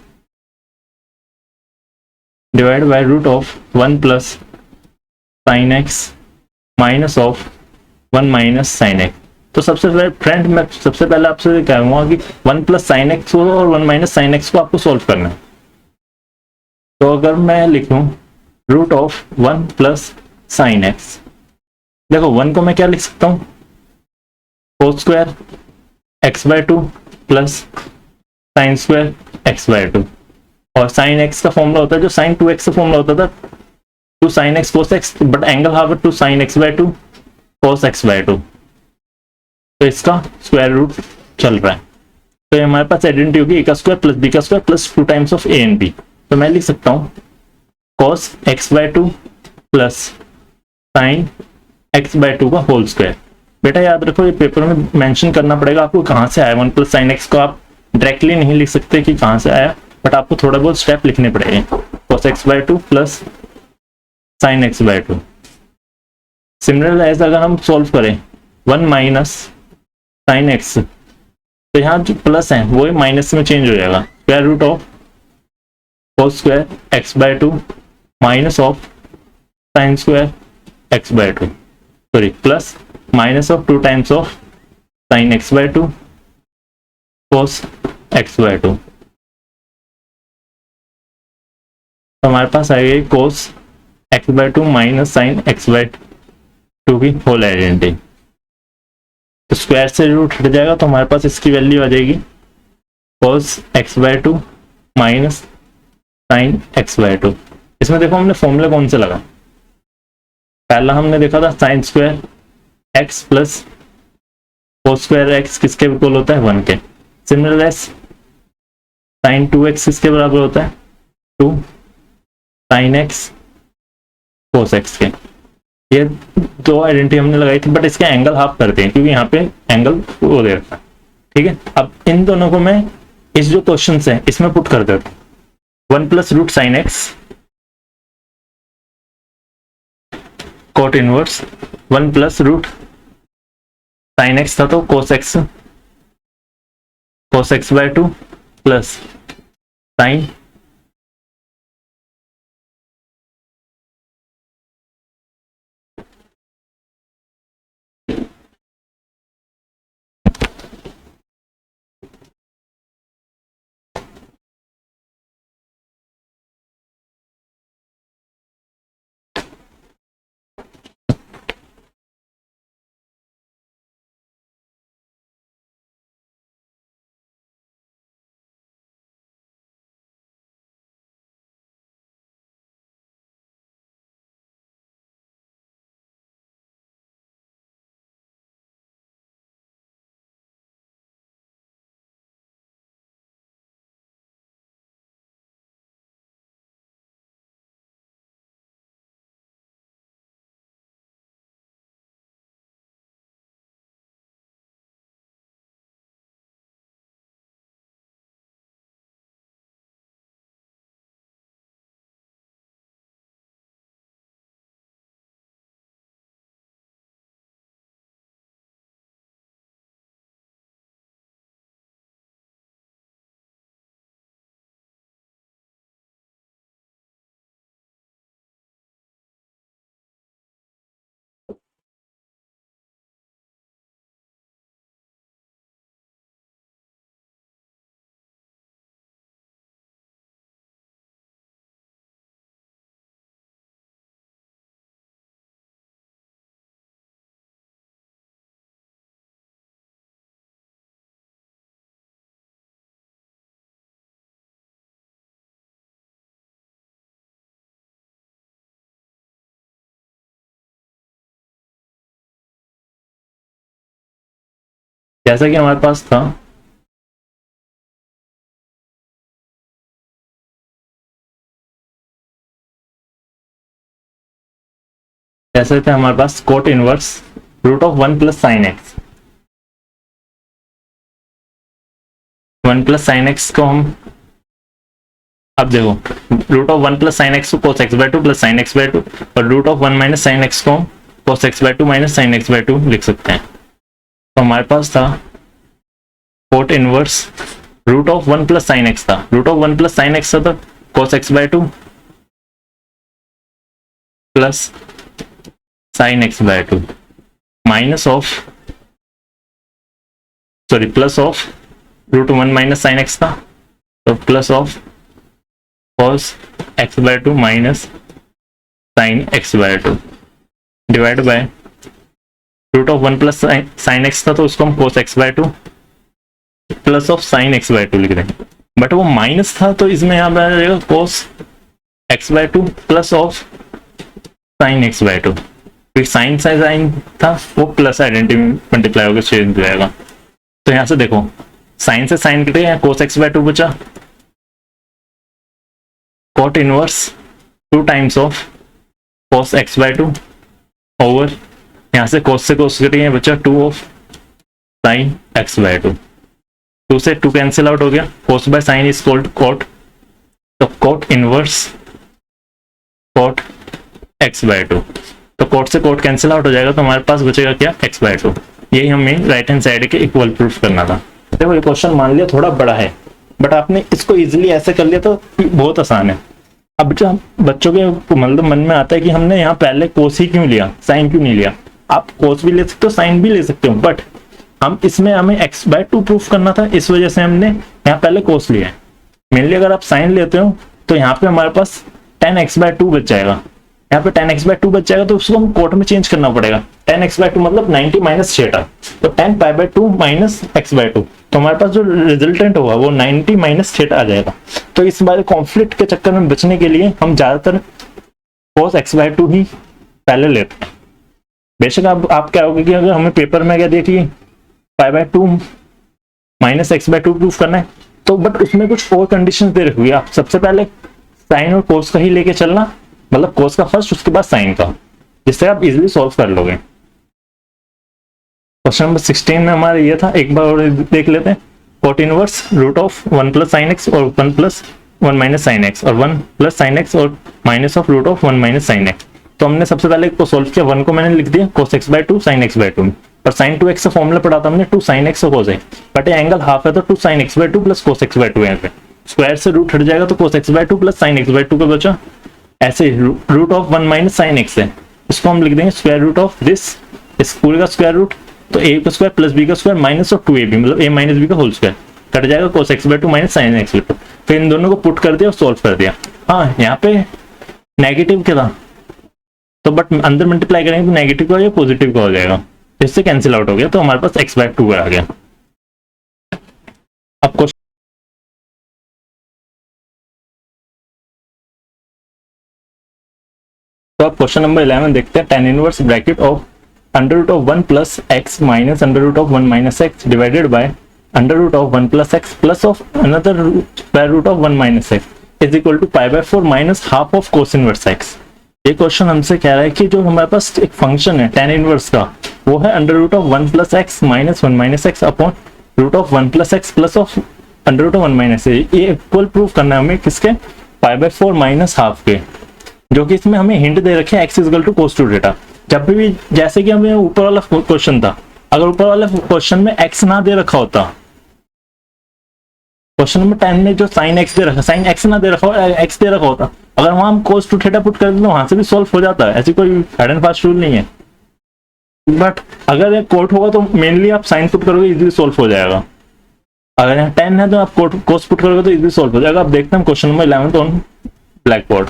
divide by root of 1 plus sine x minus of 1 minus sine x. तो सबसे पहले friend मैं सबसे पहले आपसे कहूंगा कि 1 प्लस साइन एक्स और 1 माइनस साइन एक्स को आपको सोल्व करना है। तो अगर मैं लिखूं root of 1 plus sine x, देखो 1 को मैं क्या लिख सकता हूँ, cos square x by 2 plus sine square x by 2, और साइन एक्स का फॉर्मूला होता है जो साइन 2x का फॉर्मूला होता था, 2 sin x cos x, but angle half 2 sin x by 2 cos x by 2, तो इसका स्क्वायर रूट चल रहा है। तो ये हमारे पास आइडेंटिटी होगी a का स्क्वायर प्लस b का square plus 2 times of a and b। तो मैं लिख सकता हूँ cos x by 2 plus sin x by 2 का होल स्क्वायर। बेटा याद रखो ये पेपर में मेंशन करना पड़ेगा आपको कहाँ से आया। 1 प्लस साइन एक्स को आप डायरेक्टली नहीं लिख सकते कि कहाँ से आया, बट आपको थोड़ा बहुत स्टेप लिखने पड़ेंगे। cos x by 2 plus sine x by 2। Similar as अगर हम सॉल्व करें 1 माइनस साइन एक्स, तो यहाँ जो प्लस है वो माइनस में चेंज हो जाएगा, square root of cos square x by 2 minus of sine square x by 2, sorry plus minus of 2 times of sine x by 2 cos x by 2। तो हमारे पास आएगी cos x by 2 minus sine x by 2 की whole identity. तो square से root हट जाएगा तो हमारे पास इसकी वैल्यू आ जाएगी cos x by 2 minus sine x by 2। इसमें देखो हमने फॉर्मूला कौन से लगा, पहला हमने देखा था साइन स्क्वायर एक्स प्लस कोस स्क्वायर एक्स किसके इक्वल होता है 1 के। सिमिलर साइन 2x किसके बराबर होता है 2 साइन एक्स कोस एक्स के। ये दो आइडेंटिटी हमने लगाई थी, बट इसके एंगल हाफ करते हैं क्योंकि यहाँ पे एंगल वो दे रखा है। ठीक है, अब इन दोनों को मैं इस जो क्वेश्चन है इसमें पुट कर देता हूँ। 1 plus root sine x cot inverse 1 plus root sine x था तो cos x by 2 plus sine जैसा कि हमारे पास था जैसे थे हमारे पास cot inverse root of 1 plus sine x. 1 plus sine x को हम अब देखो root of 1 plus sine x को cos x by 2 plus sine x by 2, और root of 1 minus sine x को cos x by 2 minus sine x by 2 लिख सकते हैं। तो हमारे पास था cot inverse root of 1 plus sine x था, root of 1 plus sine x था cos x by 2 plus sine x by two minus of plus of root one minus sine x था, तो plus of cos x by two minus sine x by two divide by root of one plus sine x था, तो उसको हम कोस x by two plus of sine x by to लिख देंगे, but वो minus था तो इसमें यहाँ पे आ जाएगा कोस x by two plus of sine x by to, फिर साइन साइन था वो प्लस आइडेंटिटी मल्टीप्लाई होकर चेंज हो जाएगा। तो यहाँ से देखो साइन से साइन कटे यहाँ कोस एक्स बाय टू बचा, cot inverse 2 times of cos x by two over यहाँ से कोस से कोस कटे यहाँ बचा 2 of sine x by two, 2 से 2 कैंसिल आउट हो गया, cos by sine is called cot, तो cot inverse cot x by two, तो कॉट से कॉट कैंसिल आउट हो जाएगा, तो हमारे पास बचेगा क्या एक्स बाय टू। यही हमें राइट हैंड साइड के इक्वल प्रूफ करना था। देखो ये क्वेश्चन मान लिया थोड़ा बड़ा है, बट आपने इसको इजीली ऐसे कर लिया तो बहुत आसान है। अब जब बच्चों के मतलब मन में आता है कि हमने यहाँ पहले कोस ही क्यों लिया, साइन क्यों नहीं लिया, आप कोस भी ले सकते हो साइन भी ले सकते हो, बट हम इसमें हमें एक्स बाय टू प्रूफ करना था, इस वजह से हमने यहाँ पहले कोस लिया है। मेनली अगर आप साइन लेते हो तो यहाँ पे हमारे पास tan x बाय टू बच जाएगा, यहाँ पे tan x बाय टू बच जाएगा, तो उसको हम कोट में चेंज करना पड़ेगा। tan x बाय टू मतलब 90 माइनस थीटा, तो tan pi bye two minus x by two, तो हमारे पास जो रिजल्टेंट होगा वो 90 माइनस थीटा आ जाएगा। तो इस बार कॉन्फ्लिक्ट के चक्कर में बचने के लिए हम ज्यादातर कोस एक्स बाय टू ही पहले लेते हैं। बेशक आप क्या होगा कि अगर हमें पेपर में क्या देखिए pi by two minus x by to proof करना है, तो बट उसमें कुछ और कंडीशन दे रखी है, आप सबसे पहले साइन और कोस का ही लेके चलना, मतलब कोस का फर्स्ट उसके बाद साइन का, जिससे आप इजीली सॉल्व कर लोगे। क्वेश्चन नंबर 16 में हमारा ये था, एक बार और देख लेते हैं। Cot inverse root of 1 plus sine x और 1 प्लस 1 माइनस साइन एक्स और 1 प्लस साइन एक्स और minus of root of 1 minus sine x. तो हमने सबसे पहले को सॉल्व किया, 1 को मैंने लिख दिया कोस x by to sine x by to, पर साइन 2x का फॉर्मूला पढ़ा था हमने 2 साइन एक्स और कोस एक्स, बट ये एंगल हाफ है तो 2 sine x by two plus cos x by two, यहाँ पे स्क्वायर से रूट हट जाएगा तो cos x by two plus sine x by two का बचा। ऐसे root of 1 minus sine x है, इसको हम लिख देंगे स्क्वायर रूट ऑफ दिस, इस पूरे का स्क्वायर रूट, तो a का स्क्वायर प्लस b का स्क्वायर माइनस ऑफ 2ab मतलब a माइनस b का होल स्क्वायर, कट जाएगा कोस x by two minus sine x by to. फिर इन दोनों को पुट कर दिया और सॉल्व कर दिया। हाँ यहाँ पे नेगेटिव क्या था, तो बट अंदर मल्टीप्लाई करेंगे तो नेगेटिव का या पॉजिटिव का हो जाएगा, इससे कैंसिल आउट हो गया, तो हमारे पास एक्स बाय टू आ गया। अब क्वेश्चन तो अब क्वेश्चन नंबर 11 देखते हैं। tan inverse bracket of under root of 1 plus x minus under root of 1 minus x divided by under root of 1 plus x plus of another square root of 1 minus x is equal to pi by 4 minus half of cos inverse x. ये question हमसे कह रहा है कि जो हमारे पास एक function है tan इनवर्स का, वो है under root of 1 plus x minus 1 minus x upon root of 1 plus x plus of under root of 1 minus x. ये इक्वल प्रूफ करना है हमें किसके, पाई बाय 4 माइनस हाफ के, जो कि इसमें हमें हिंट दे रखे हैं x equal to cos two theta. जब भी जैसे कि हमें ऊपर वाला क्वेश्चन था, अगर ऊपर वाले क्वेश्चन में x ना दे रखा होता, क्वेश्चन नंबर 10 में जो साइन एक्स दे रखा, साइन एक्स ना दे रखा, एक्स दे रखा होता, अगर वहां हम कोस टू थीटा पुट कर दें तो वहां से भी सॉल्व हो जाता है, ऐसी कोई हार्ड एंड फास्ट रूल नहीं है। बट अगर एक कोट होगा तो मेनली आप साइन पुट करोगे इजीली सॉल्व हो जाएगा, अगर यहाँ 10 है तो आप कोस पुट करोगे तो इजीली सॉल्व हो जाएगा। अब देखते हैं question number 11 on blackboard.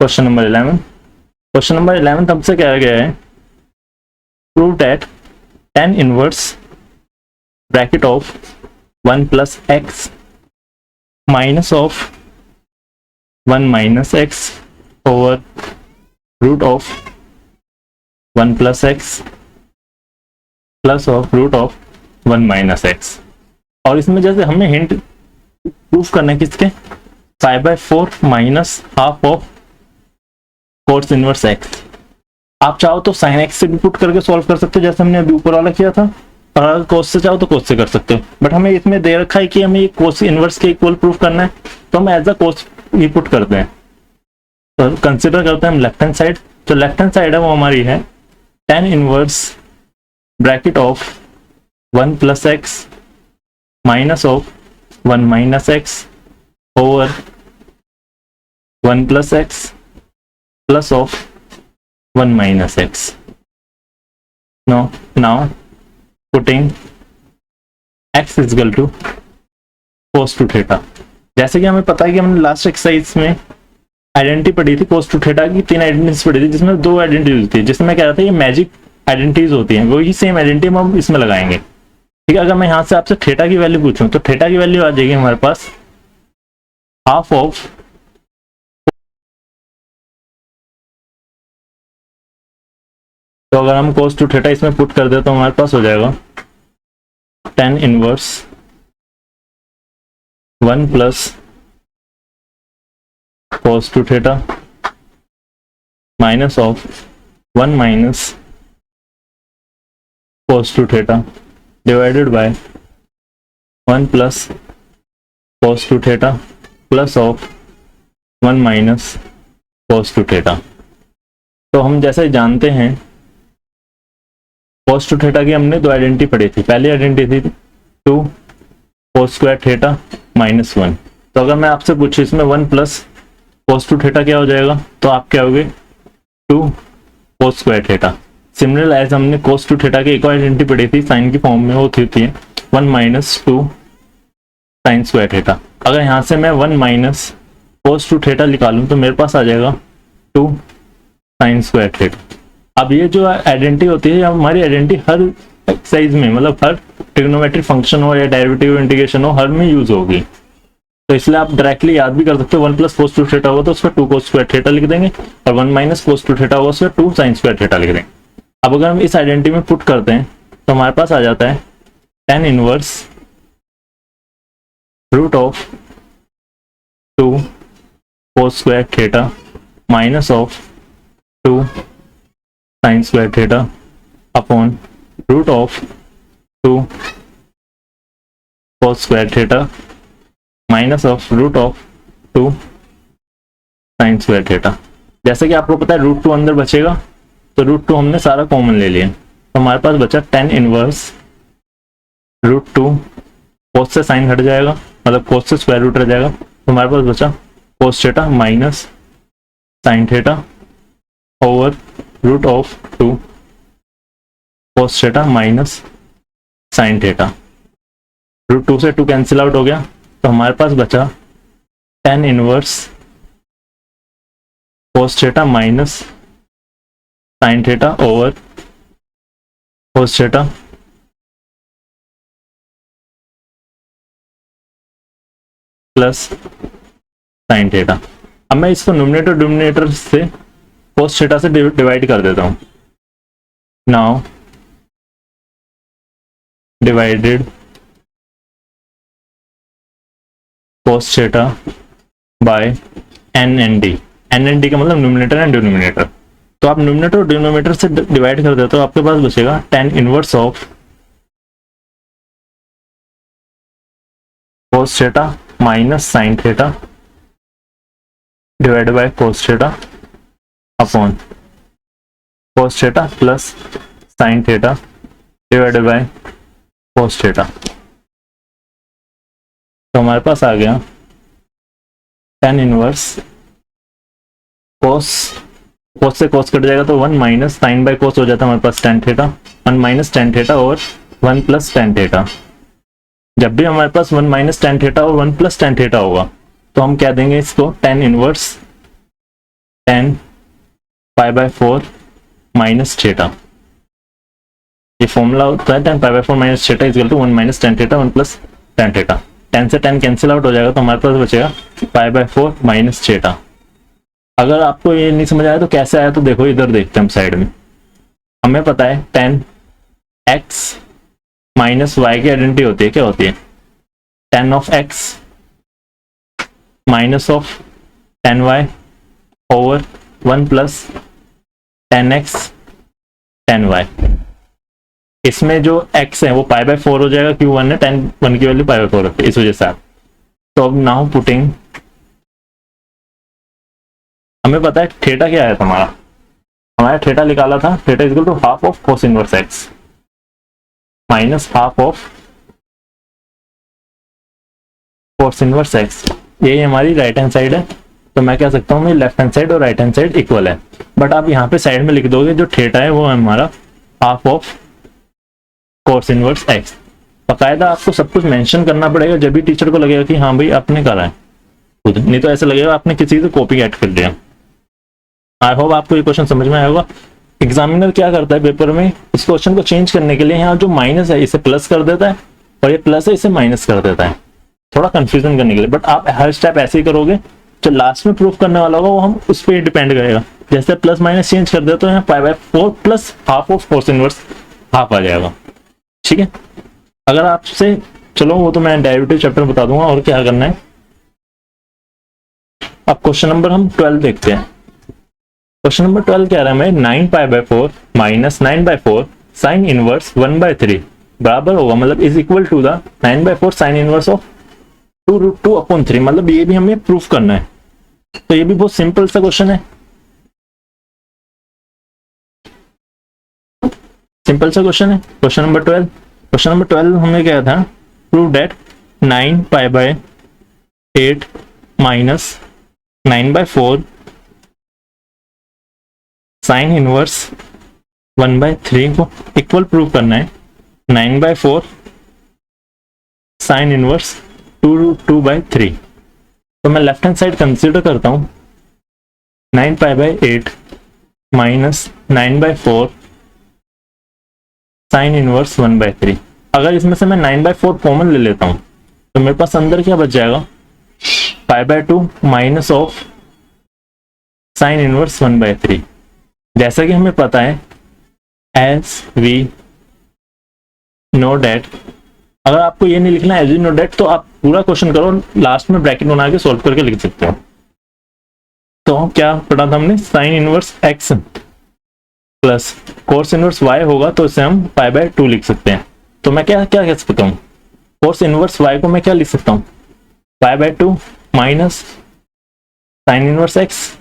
Question number 11 हमसे क्या गया है, prove that tan inverse bracket of 1 plus x minus of 1 minus x over root of 1 plus x plus of root of 1 minus x. और इसमें जैसे हमें हिंट प्रूफ करना है किसके, pi by 4 minus half of cos inverse x. आप चाहो तो साइन एक्स से भी पुट करके सॉल्व कर सकते हो, जैसे हमने अभी ऊपर वाला किया था, और अगर कोस से चाहो तो कोस से कर सकते हो, बट हमें इसमें दे रखा है कि हमें ये कोस इनवर्स के इक्वल प्रूफ करना है, तो हम as a cos he put करते हैं। तो कंसिडर करते हैं हम लेफ्ट हैंड साइड, तो लेफ्ट हैंड साइड है वो हमारी है tan inverse bracket of 1 plus x minus of 1 minus x over 1 plus x plus of 1 minus x. Now putting x is equal to cos two theta. जैसे कि हमें पता है कि हमने लास्ट एक्सरसाइज में आइडेंटिटी पढ़ी थी cos टू थीटा की, 3 आइडेंटिटीज पढ़ी थी जिसमें 2 आइडेंटिटीज होती है, जिसमें मैं कह रहा था ये मैजिक आइडेंटिटीज होती हैं, वही सेम आइडेंटिटी हम इसमें लगाएंगे. ठीक है, अगर मैं यहाँ से आपसे थीटा की वैल्यू पूछूं तो थीटा की वैल्यू आ जाएगी हमारे पास हाफ ऑफ, तो अगर हम cos टू थीटा इसमें पुट कर दे तो हमारे पास हो जाएगा tan inverse 1 plus cos two theta minus of 1 minus cos two theta divided by 1 plus cos two theta plus of 1 minus cos two theta. तो हम जैसे जानते हैं cos टू थीटा की हमने 2 आइडेंटिटी पढ़ी थी. पहली आइडेंटिटी थी 2 cos स्क्वायर थीटा माइनस 1. तो अगर मैं आपसे पूछूं इसमें 1 प्लस cos टू थीटा क्या हो जाएगा, तो आप क्या होगे 2 cos square theta. Similar as हमने cos टू थीटा की एक आइडेंटिटी पढ़ी थी साइन की फॉर्म में, वो होती है 1 माइनस 2 साइन स्क्वायर थीटा. अगर यहाँ से मैं 1 माइनस cos टू थीटा निकालूं तो मेरे पास आ जाएगा 2 साइन स्क्वायर थीटा. अब ये जो आइडेंटिटी होती है हमारी आइडेंटिटी हर एक्सरसाइज में, मतलब हर ट्रिग्नोमेट्रिक फंक्शन हो या डेरिवेटिव इंटीग्रेशन हो, हर में यूज होगी. तो इसलिए आप डायरेक्टली याद भी कर सकते हो 1 प्लस cos टू थीटा होगा तो उसका 2 cos स्क्वायर थीटा लिख देंगे, और 1 माइनस cos टू थीटा होगा उसका 2 साइन स्क्वायर थीटा लिख देंगे. अब अगर हम इस आइडेंटिटी में पुट करते हैं तो हमारे पास आ जाता है tan inverse root of 2 cos square theta minus of 2 sine square theta upon root of 2 cos square theta minus of root of 2 sine square theta. जैसे कि आपको पता है रूट 2 अंदर बचेगा, तो रूट 2 हमने सारा कॉमन ले लिया, तो हमारे पास बचा tan इनवर्स रूट 2, cos से साइन हट जाएगा, मतलब cos से स्क्वायर रूट रह जाएगा, तो हमारे पास बचा cos theta minus sine theta over root of 2 cos theta minus sine theta. Root 2 से 2 कैंसिल आउट हो गया, तो हमारे पास बचा tan inverse cos theta minus sine theta over cos theta plus sine theta. अब मैं इसको न्यूमरेटर डिनोमिनेटर से cos थीटा से डिवाइड कर देता हूं. Now divided cos theta by n and d. n and d का मतलब न्यूमरेटर एंड डिनोमिनेटर. तो आप न्यूमरेटर और डिनोमिनेटर से डिवाइड कर देते हो, आपके पास बचेगा tan inverse of cos theta minus sine theta divide by cos theta upon cos theta plus sine theta divide by cos theta. तो हमारे पास आ गया tan इनवर्स cos से cos कट जाएगा तो 1 माइनस साइन बाय cos हो जाता है हमारे पास tan theta, 1 minus tan theta और 1 प्लस tan थीटा. जब भी हमारे पास 1 माइनस tan थीटा और 1 प्लस tan थीटा होगा तो हम क्या देंगे इसको tan inverse tan pi by 4 minus theta. ये फॉर्मूला होता है tan pi by 4 minus theta is equal to 1 minus tan theta 1 plus tan theta. tan से tan कैंसिल आउट हो जाएगा तो हमारे पास बचेगा पाई बाय 4 माइनस थीटा. अगर आपको ये नहीं समझ आया तो कैसे आया, तो देखो इधर देखते हैं हम साइड में. हमें पता है tan x माइनस वाई की आइडेंटिटी होती है, क्या होती है tan of x minus of tan y over 1 plus tan x tan y. इसमें जो x है वो पाई बाय 4 हो जाएगा, क्यों 1 है, tan 1 की वैल्यू पाई बाय 4 है, इस वजह से आप. तो अब नाउ पुटिंग, हमें पता है थीटा क्या है हमारा थीटा निकाला था, theta equal to half of cos inverse x minus half of cos inverse x. यही हमारी राइट हैंड साइड है. तो मैं कह सकता हूँ लेफ्ट हैंड साइड और राइट हैंड साइड इक्वल है। बट आप यहाँ पे साइड में लिख दोगे जो थीटा है वो है हमारा half of cos inverse x. बाकायदा आपको सब कुछ मेंशन करना पड़ेगा, जब भी टीचर को लगेगा कि हाँ भाई आपने करा है खुद, नहीं तो ऐसा लगेगा आपने किसी से कॉपी ऐड कर दिया। आई होप आपको ये क्वेश्चन समझ में आया होगा। एग्जामिनर क्या करता है पेपर में, इस क्वेश्चन को चेंज करने के लिए यहाँ जो माइनस है इसे प्लस कर देता है और ये प्लस है इसे माइनस कर देता है, थोड़ा कंफ्यूजन करने के लिए। बट आप हर स्टेप ऐसे ही करोगे, जो लास्ट में प्रूफ करने वाला होगा वो हम उस पर डिपेंड करेगा। जैसे प्लस माइनस चेंज कर दे तो यहाँ pi by 4 plus half of cos inverse half आ जाएगा। ठीक है, अगर आपसे, चलो वो तो मैं डेरिवेटिव चैप्टर बता दूंगा और क्या करना है। अब क्वेश्चन नंबर हम 12 देखते हैं। क्वेश्चन नंबर 12 कह रहा है हमें 9 pi by 4 minus 9 by 4 sine inverse 1 by 3 बराबर होगा, मतलब is equal to the 9 by 4 sine inverse of 2√2/3। मतलब ये भी हमें प्रूफ करना है। तो ये भी बहुत सिंपल सा क्वेश्चन है, सिंपल सा क्वेश्चन है। क्वेश्चन नंबर 12, क्वेश्चन नंबर 12 हमने क्या था, prove that 9 pi by 8 minus 9 by 4 sine inverse 1 by 3 को इक्वल प्रूव करना है 9 बाय 4 साइन इनवर्स 2√2/3। तो मैं लेफ्ट हैंड साइड कंसीडर करता हूं 9 pi by 8 minus 9 by 4 sine inverse 1/3। अगर इसमें से मैं 9 बाय 4 कॉमन ले लेता हूं तो मेरे पास अंदर क्या बच जाएगा, पाई by 2 minus of sine inverse 1/3। जैसा कि हमें पता है एज वी नो डेट, अगर आपको ये नहीं लिखना एज वी नो डेट तो आप पूरा क्वेश्चन करो, लास्ट में ब्रैकेट बना के सॉल्व करके लिख सकते हो। तो क्या पढ़ा था हमने, sine inverse x plus cos inverse y होगा तो इसे हम पाई बाय 2 लिख सकते हैं। तो मैं क्या क्या कह सकता हूँ, कोस इनवर्स वाई को मैं क्या लिख सकता हूँ, पाई by 2 minus sign inverse x.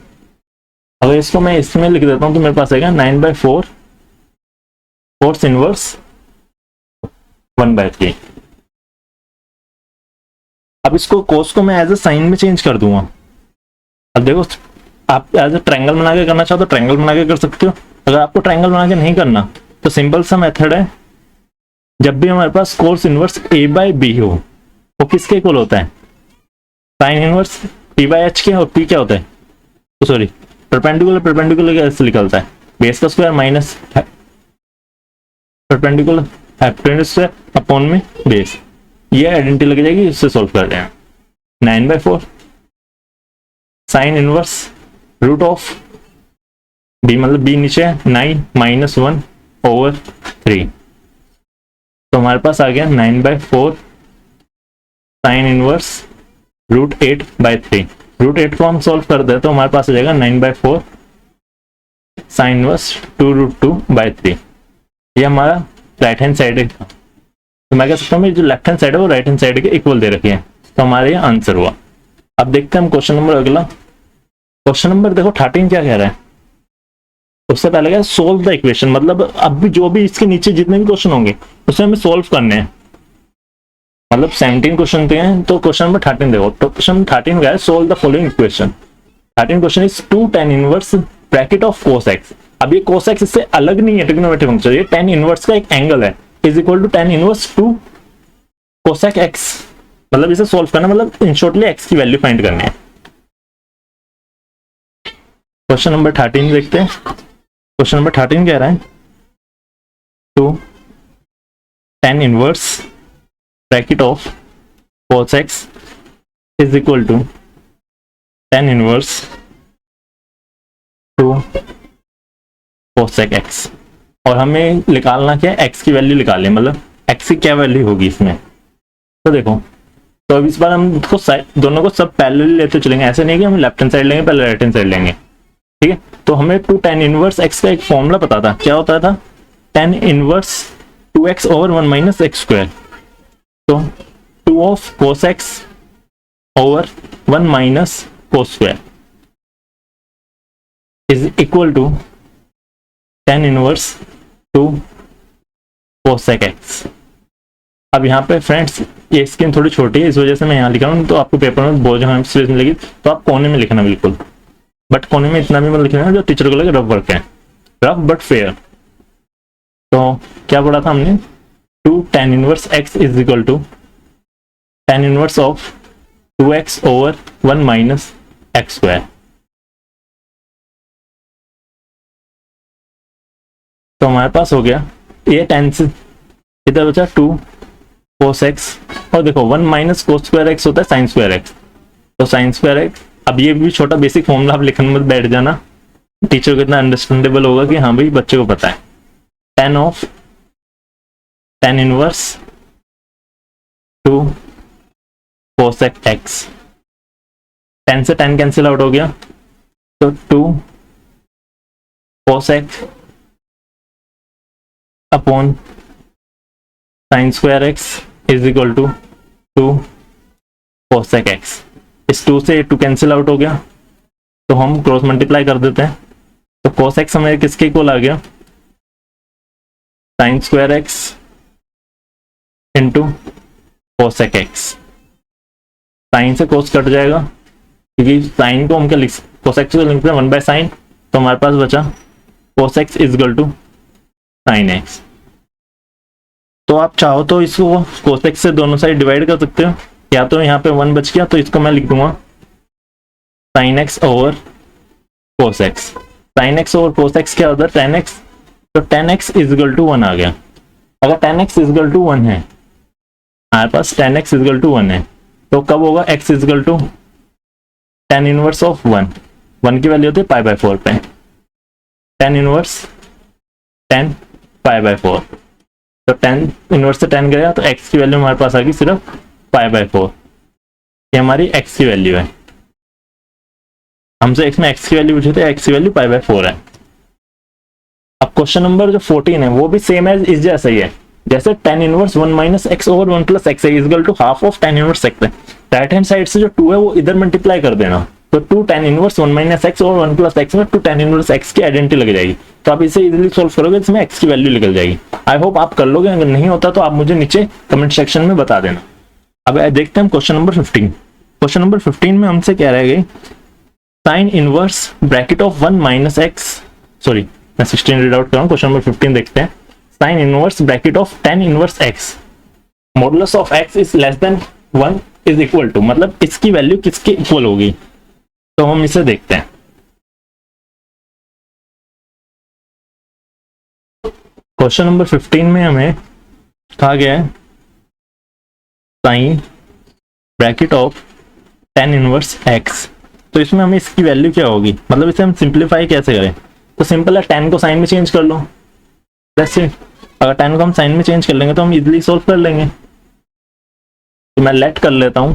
अगर इसको मैं इसमें लिख देता हूँ तो मेरे पास आएगा 9 बाय 4 कोस इनवर्स 1/3। अब इसको कोस को मैं एज ए साइन में चेंज कर दूंगा। अब देखो, आप एज ए ट्रायंगल बना के करना चाहो तो ट्रायंगल बना के कर सकते हो। अगर आपको ट्रायंगल बना के नहीं करना तो सिंपल सा मेथड है, जब भी हमारे पास cos inverse a by b हो वो किसके इक्वल होता है, sine inverse p by h के। और p क्या होता है, तो सॉरी परपेंडिकुलर, परपेंडिकुलर कैसे निकलता है, बेस का square minus perpendicular hypotenuse upon में बेस। ये आइडेंटिटी लग जाएगी, इससे सॉल्व कर रहे हैं 9 by 4 sine inverse root of b, मतलब b नीचे है 9 माइनस 1/3। तो हमारे पास आ गया 9 बाय 4 साइन इनवर्स √8/3। √8 को हम सॉल्व कर दे तो हमारे पास आ जाएगा 9 बाय 4 साइन इनवर्स 2√2/3। ये हमारा राइट हैंड साइड है। तो मैं कह सकता हूँ जो लेफ्ट हैंड साइड है वो राइट हैंड साइड के इक्वल दे रखी है। तो हमारे ये आंसर हुआ। अब देखते हैं हम क्वेश्चन नंबर अगला। क्वेश्चन नंबर देखो 13 क्या कह रहा है, उससे पहले क्या, सोल्व द इक्वेशन। मतलब अब भी जो भी इसके नीचे जितने भी क्वेश्चन होंगे उसे हमें सोल्व करने हैं। मतलब 17 क्वेश्चन थे तो क्वेश्चन नंबर 13 देखो। तो क्वेश्चन नंबर 13 क्या है, solve the following equation. 13 question is 2 tan inverse bracket of cos x। अब ये cos x इससे अलग नहीं है ट्रिग्नोमेट्रिक फंक्शन, ये tan इनवर्स का एक एंगल है, is equal to tan inverse 2 cosec x। मतलब इसे सोल्व करना, मतलब इन शॉर्टली x की वैल्यू फाइंड करनी है। क्वेश्चन नंबर 13 देखते हैं। क्वेश्चन नंबर 13 कह रहा है 2 tan inverse bracket of cos x is equal to tan inverse 2 cosec x। और हमें निकालना क्या है, x की वैल्यू निकालनी है, मतलब x की क्या वैल्यू होगी इसमें। तो देखो, तो अब इस बार हम दोनों को सब पैरेलल लेते चलेंगे, ऐसे नहीं कि हम लेफ्ट हैंड साइड लेंगे पहले राइट हैंड साइड लेंगे। ठीक है, तो हमें 2 tan इनवर्स x का एक फॉर्मूला पता था, क्या होता था, tan inverse 2x over 1 minus x square. तो 2 of cos x over 1 minus cos square is equal to tan inverse 2 cosec x। अब यहाँ पे फ्रेंड्स ये स्क्रीन थोड़ी छोटी है, इस वजह से मैं यहाँ लिखा हूँ, तो आपको पेपर में बोझ स्पेस मिलेगी तो आप कोने में लिखना बिल्कुल, बट कोने में इतना भी मत लिखना जो टीचर को लगे रफ वर्क है, रफ बट फेयर। तो क्या पढ़ा था हमने, 2 tan inverse x is equal to tan inverse of 2x over 1 minus x square. तो हमारे पास हो गया ये tan से इधर बचा 2 cos x, और देखो 1 माइनस cos स्क्वायर एक्स होता है साइन स्क्वायर एक्स, तो साइन स्क्वायर एक्स। अब ये भी छोटा बेसिक फॉर्मूला आप लिखने में बैठ जाना, टीचर को इतना अंडरस्टैंडेबल होगा कि हाँ भाई बच्चे को पता है। tan inverse 2 cos x, tan से tan कैंसिल आउट हो गया, तो 2 cos x upon sine square x is equal to 2 cos x। इस 2 से 2 कैंसिल आउट हो गया, तो हम क्रॉस मल्टीप्लाई कर देते हैं, तो cos x हमें किसके इक्वल आ गया, sine square x into cos x। Sine से cos कट जाएगा, क्योंकि साइन को हम क्या लिख, cos x को लिखते हैं 1 बाय साइन, तो हमारे पास बचा cos x is equal to sine x. तो आप चाहो तो इसको cos x से दोनों साइड डिवाइड कर सकते हो, या तो यहाँ पे 1 बच गया तो इसको मैं लिख दूंगा sine x over cos x। Sine x over cos x क्या होता है, tan x, तो tan x is equal to 1 आ गया। अगर tan x is equal to 1 है, हमारे पास tan x is equal to 1 है, तो कब होगा x is equal to tan inverse of 1 की वैल्यू होती है पाई बाय 4 पे, tan inverse tan pi by 4, तो tan इनवर्स से tan गया तो x की वैल्यू हमारे पास आ गई सिर्फ पाई बाय 4, ये हमारी x की वैल्यू है। हमसे x में x की वैल्यू पूछी थी, x की वैल्यू पाई बाय 4 है। अब क्वेश्चन नंबर जो 14 है वो भी सेम एज इस जैसा ही है, जैसे tan inverse 1 minus x over 1 plus x है is equal to half of tan inverse x है। राइट हैंड साइड से जो 2 है वो इधर मल्टीप्लाई कर देना, तो 2 tan inverse 1 minus x over 1 plus x में 2 tan इनवर्स एक्स की आइडेंटिटी लग जाएगी, तो आप इसे इजीली सॉल्व करोगे, इसमें x की वैल्यू निकल जाएगी। आई होप आप कर लोगे, अगर नहीं होता तो आप मुझे नीचे कमेंट सेक्शन में बता देना। अब देखते हैं क्वेश्चन नंबर 15। क्वेश्चन नंबर 15 में हमसे क्या रह गई, sine inverse bracket of 1 minus x, sorry मैं 16 रीड आउट कर रहा हूँ, क्वेश्चन नंबर 15 देखते हैं। Sine inverse bracket of tan inverse x modulus of x is less than 1 is equal to, मतलब इसकी वैल्यू किसके इक्वल होगी, तो हम इसे देखते हैं। क्वेश्चन नंबर 15 में हमें कहा गया है sine bracket of tan inverse x, तो इसमें हमें इसकी वैल्यू क्या होगी, मतलब इसे हम सिंप्लीफाई कैसे करें, तो सिंपल है tan को साइन में चेंज कर लो, जैसे अगर tan को हम साइन में चेंज कर लेंगे तो हम इजीली सॉल्व कर लेंगे। तो मैं लेट कर लेता हूं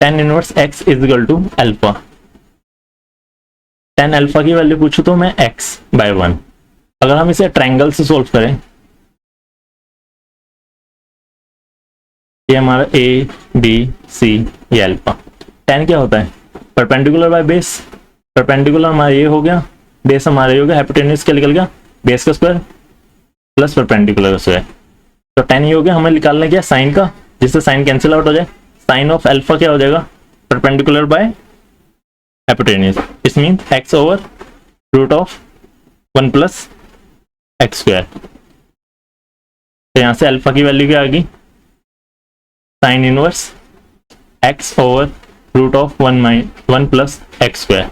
tan inverse x is equal to alpha, tan alpha की वैल्यू पूछू तो मैं x बाय 1। अगर हम इसे ट्रायंगल से सॉल्व करें, ये हमारा a b c ये अल्फा, tan क्या होता है परपेंडिकुलर बाय बेस, परपेंडिकुलर हमारा ये हो गया, बेस हमारा ये हो गया, हाइपोटेन्यूज क्या निकल गया बेस का स्क्वायर प्लस परपेंडिकुलर का स्क्वायर, तो tan ये हो गया। हमें निकालना क्या साइन का, जिससे साइन कैंसिल आउट हो जाए, साइन ऑफ अल्फा क्या हो जाएगा परपेंडिकुलर बाय हाइपोटेन्यूज, इस mean x over root of 1 plus x square. तो यहां से अल्फा की वैल्यू क्या आ गई sine inverse x over root of 1 plus x square.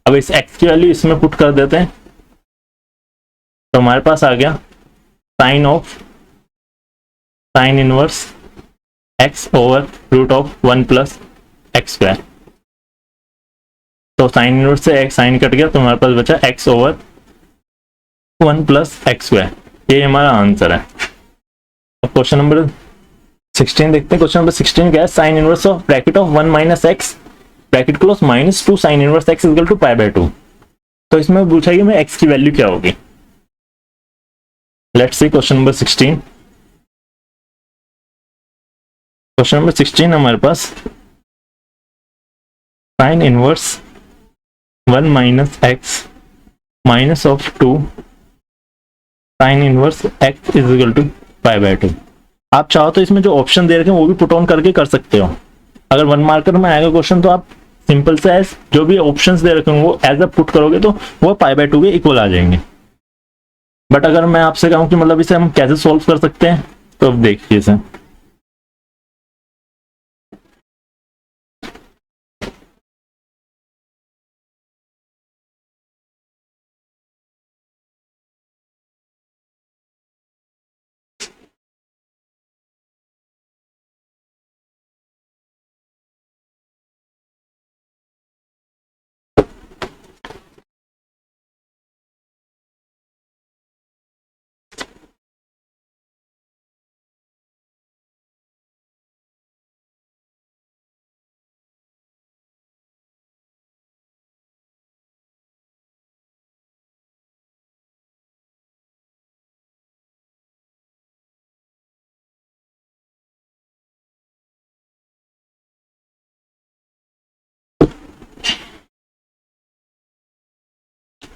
अब इस x की वैल्यू इसमें पुट कर देते हैं, तो हमारे पास आ गया sine of sine inverse x over root of 1 plus x square. तो साइन इनवर्स से x साइन कट गया, तो हमारे पास बचा x over 1 plus x square, ये हमारा आंसर है। अब क्वेश्चन नंबर 16 देखते हैं। क्वेश्चन नंबर 16 क्या है, sine inverse of bracket of 1 minus x bracket close minus 2 sine inverse x equal to pi by 2। तो इसमें पूछा कि मैं x की वैल्यू क्या होगी। Let's see question number 16। Question number 16 हमारे पास sine inverse 1 minus x minus of 2 sine inverse x is equal to pi by 2। आप चाहो तो इसमें जो ऑप्शन दे रखे हैं वो भी पुट ऑन करके कर सकते हो। अगर 1 मार्कर में आएगा क्वेश्चन तो आप सिंपल से एज जो भी ऑप्शंस दे रखे होंगे वो एज अ पुट करोगे तो वो π/2 के इक्वल आ जाएंगे। बट अगर मैं आपसे कहूँ कि मतलब इसे हम कैसे सॉल्व कर सकते हैं तो अब देखिए इसे।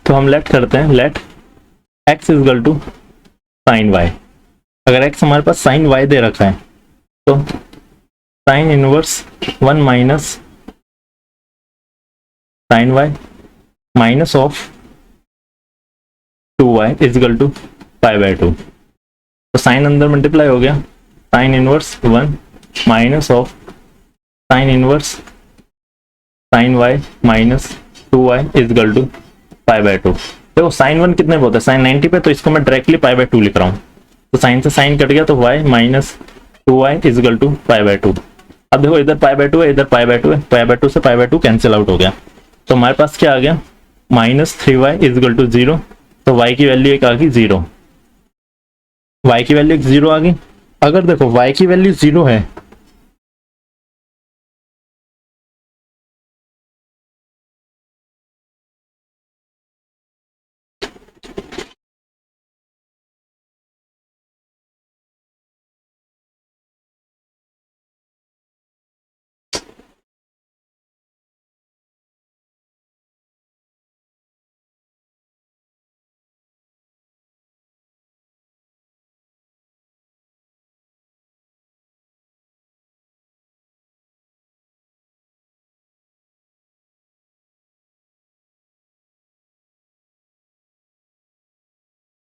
तो हम लेट करते हैं, let x is equal to sine y। अगर x हमारे पास साइन y दे रखा है तो sine inverse 1 minus sine y minus of 2y is equal to π/2। तो साइन अंदर मल्टीप्लाई हो गया, sine inverse 1 minus of sine inverse sine y minus 2y is equal to π/2। देखो साइन 1 कितने पे होता है, साइन 90 पे, तो इसको मैं डायरेक्टली π/2 लिख रहा हूँ। तो साइन से साइन कट गया तो y minus 2y is equal to π/2। अब देखो इधर π/2 है, इधर π/2 है, π/2 से π/2 कैंसिल आउट हो गया। तो हमारे पास क्या आ गया, minus 3y is equal to 0। तो y की वैल्यू एक आ गई 0, y की वैल्यू 0 आ गई। अगर देखो y की वैल्यू 0 है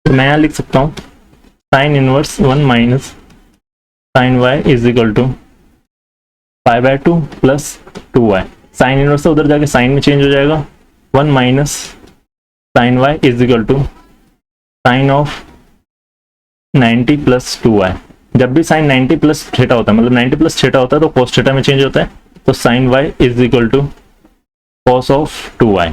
तो मैं यहाँ लिख सकता हूँ sine inverse 1 minus sine y is equal to π/2 plus 2y। Sine inverse से उधर जाके साइन में चेंज हो जाएगा, 1 minus sine y is equal to sine of 90 plus 2y। जब भी साइन 90 प्लस थीटा होता है, मतलब 90 प्लस थीटा होता है तो cos थीटा में चेंज होता है, तो sine y is equal to cos of 2y।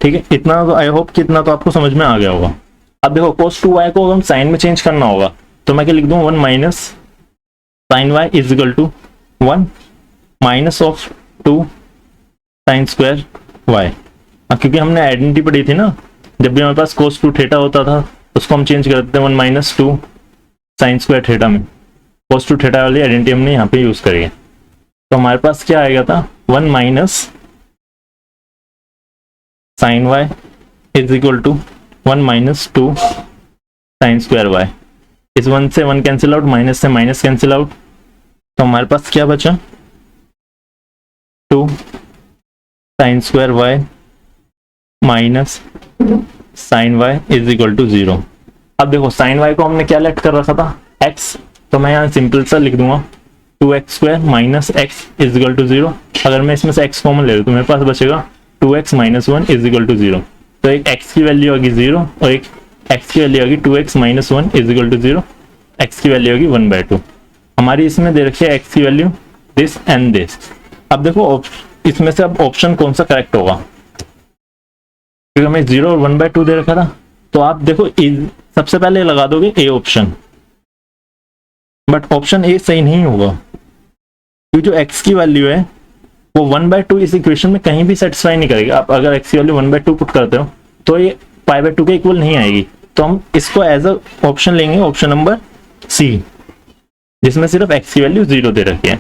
ठीक है, इतना तो आई होप कि इतना तो आपको समझ में आ गया होगा। अब देखो cos 2y को हम साइन में चेंज करना होगा तो मैं क्या लिख दूं, 1 minus sine y is equal to 1 minus of 2 sine square y। क्योंकि हमने आइडेंटिटी पढ़ी थी ना, जब भी हमारे पास cos 2 थीटा होता था उसको हम चेंज कर देते हैं 1 माइनस 2 साइन स्क्वायर थीटा में। cos 2 थीटा वाली आइडेंटिटी हमने यहाँ पे यूज करी है। तो हमारे पास क्या आएगा था, 1 minus sine y is equal to 1 minus 2 sine square y। इस 1 से 1 कैंसिल आउट, माइनस से माइनस कैंसिल आउट, तो हमारे पास क्या बचा, 2 sine square y minus sine y is equal to 0। अब देखो साइन y को हमने क्या लेट कर रखा था, x, तो मैं यहाँ सिंपल सा लिख दूंगा 2x square minus x is equal to 0। अगर मैं इसमें से x कॉमन ले लूँ तो मेरे पास बचेगा 2x minus 1 is equal to 0। तो एक x की वैल्यू होगी 0 और एक x की वैल्यू होगी 2x minus 1 is equal to 0, x की वैल्यू होगी 1/2। हमारी इसमें दे रखी है x की वैल्यू दिस एंड दिस। अब देखो इसमें से अब ऑप्शन कौन सा करेक्ट होगा, क्योंकि हमें 0 और 1/2 दे रखा था। तो आप देखो सबसे पहले लगा दोगे A option, but option A सही नहीं होगा क्योंकि जो x की वैल्यू है वो 1/2 इस इक्वेशन में कहीं भी सेटिस्फाई नहीं करेगा। आप अगर x की वैल्यू 1/2 पुट करते हो तो ये π/2 के इक्वल नहीं आएगी। तो हम इसको एज अ ऑप्शन लेंगे, ऑप्शन नंबर सी, जिसमें सिर्फ x की वैल्यू 0 दे रखी है।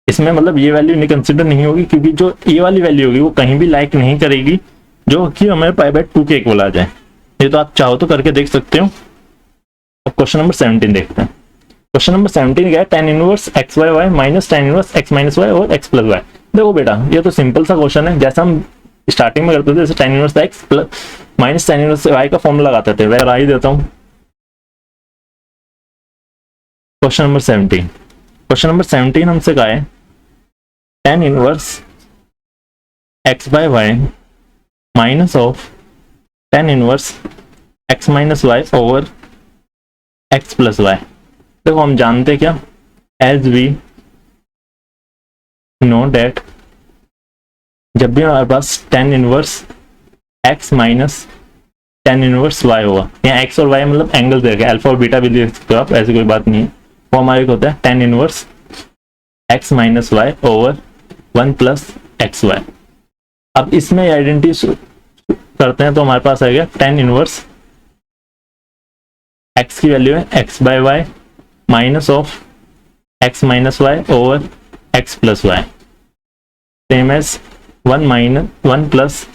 इसमें मतलब ये वैल्यू नहीं कंसिडर नहीं होगी, क्योंकि जो ये वाली वैल्यू होगी वो कहीं भी लाइक नहीं करेगी जो कि हमें π/2 के इक्वल आ जाए। ये तो आप चाहो तो करके देख सकते हो। क्वेश्चन नंबर 17 देखते हैं। क्वेश्चन नंबर 17 क्या है, tan inverse x y y minus tan inverse x minus y और एक्स प्लस वाई। देखो बेटा ये तो सिंपल सा क्वेश्चन है, जैसा हम स्टार्टिंग में करते थे, जैसे tan inverse x plus minus tan inverse y का फॉर्मूला लगाते थे, वह ही देता हूँ। क्वेश्चन नंबर 17, क्वेश्चन नंबर 17 हमसे कहा है tan inverse x by y minus of tan inverse x minus y over x plus y. देखो हम जानते क्या, एज वी नो डेट जब भी हमारे पास tan inverse x minus tan inverse y होगा, यहाँ x और y मतलब एंगल देगा, अल्फा और बीटा भी देख सकते हो आप, ऐसी कोई बात नहीं है। वो हमारे को होता है tan inverse x minus y over 1 plus x y. अब इसमें आइडेंटिटी करते हैं तो हमारे पास आ गया tan इनवर्स x की वैल्यू है x by y minus of x minus y over x plus y, same as 1 plus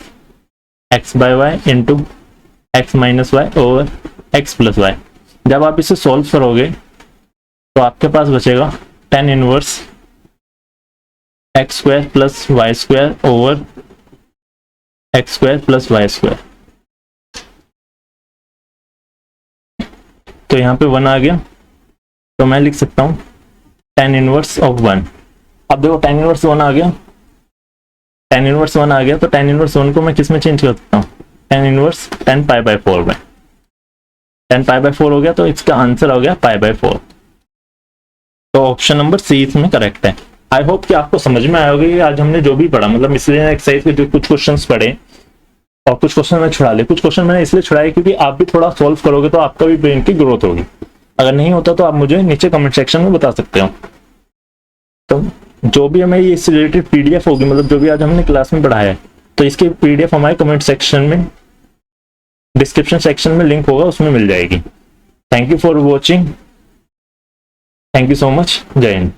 x by y into x minus y over x plus y. जब आप इसे सॉल्व करोगे तो आपके पास बचेगा tan inverse x square plus y square over x square plus y square. तो यहाँ पे 1 आ गया, तो मैं लिख सकता हूँ tan इनवर्स ऑफ 1। अब देखो tan इनवर्स 1 आ गया, tan इनवर्स 1 आ गया, तो tan इनवर्स 1 को मैं किस में चेंज कर सकता हूँ, tan inverse tan pi by 4 में। tan पाई बाय 4 हो गया, तो इसका आंसर हो गया पाई बाय 4। तो ऑप्शन नंबर सी इसमें करेक्ट है। आई होप कि आपको समझ में आया होगा कि आज हमने जो भी पढ़ा, मतलब इसलिए एक्सरसाइज के जो कुछ क्वेश्चंस पढ़े और कुछ क्वेश्चन मैंने छुड़ा लिए। कुछ क्वेश्चन मैंने इसलिए छुड़ाए क्योंकि आप भी थोड़ा सॉल्व करोगे तो आपका भी ब्रेन की ग्रोथ होगी। अगर नहीं होता तो आप मुझे नीचे कमेंट सेक्शन में बता सकते हो। तो जो भी हमें ये इससे रिलेटेड पीडीएफ होगी, मतलब जो भी आज हमने क्लास में पढ़ाया है, तो इसकी पीडीएफ हमारे कमेंट सेक्शन में, डिस्क्रिप्शन सेक्शन में लिंक होगा, उसमें मिल जाएगी। Thank you for watching, thank you so much, जय हिंद।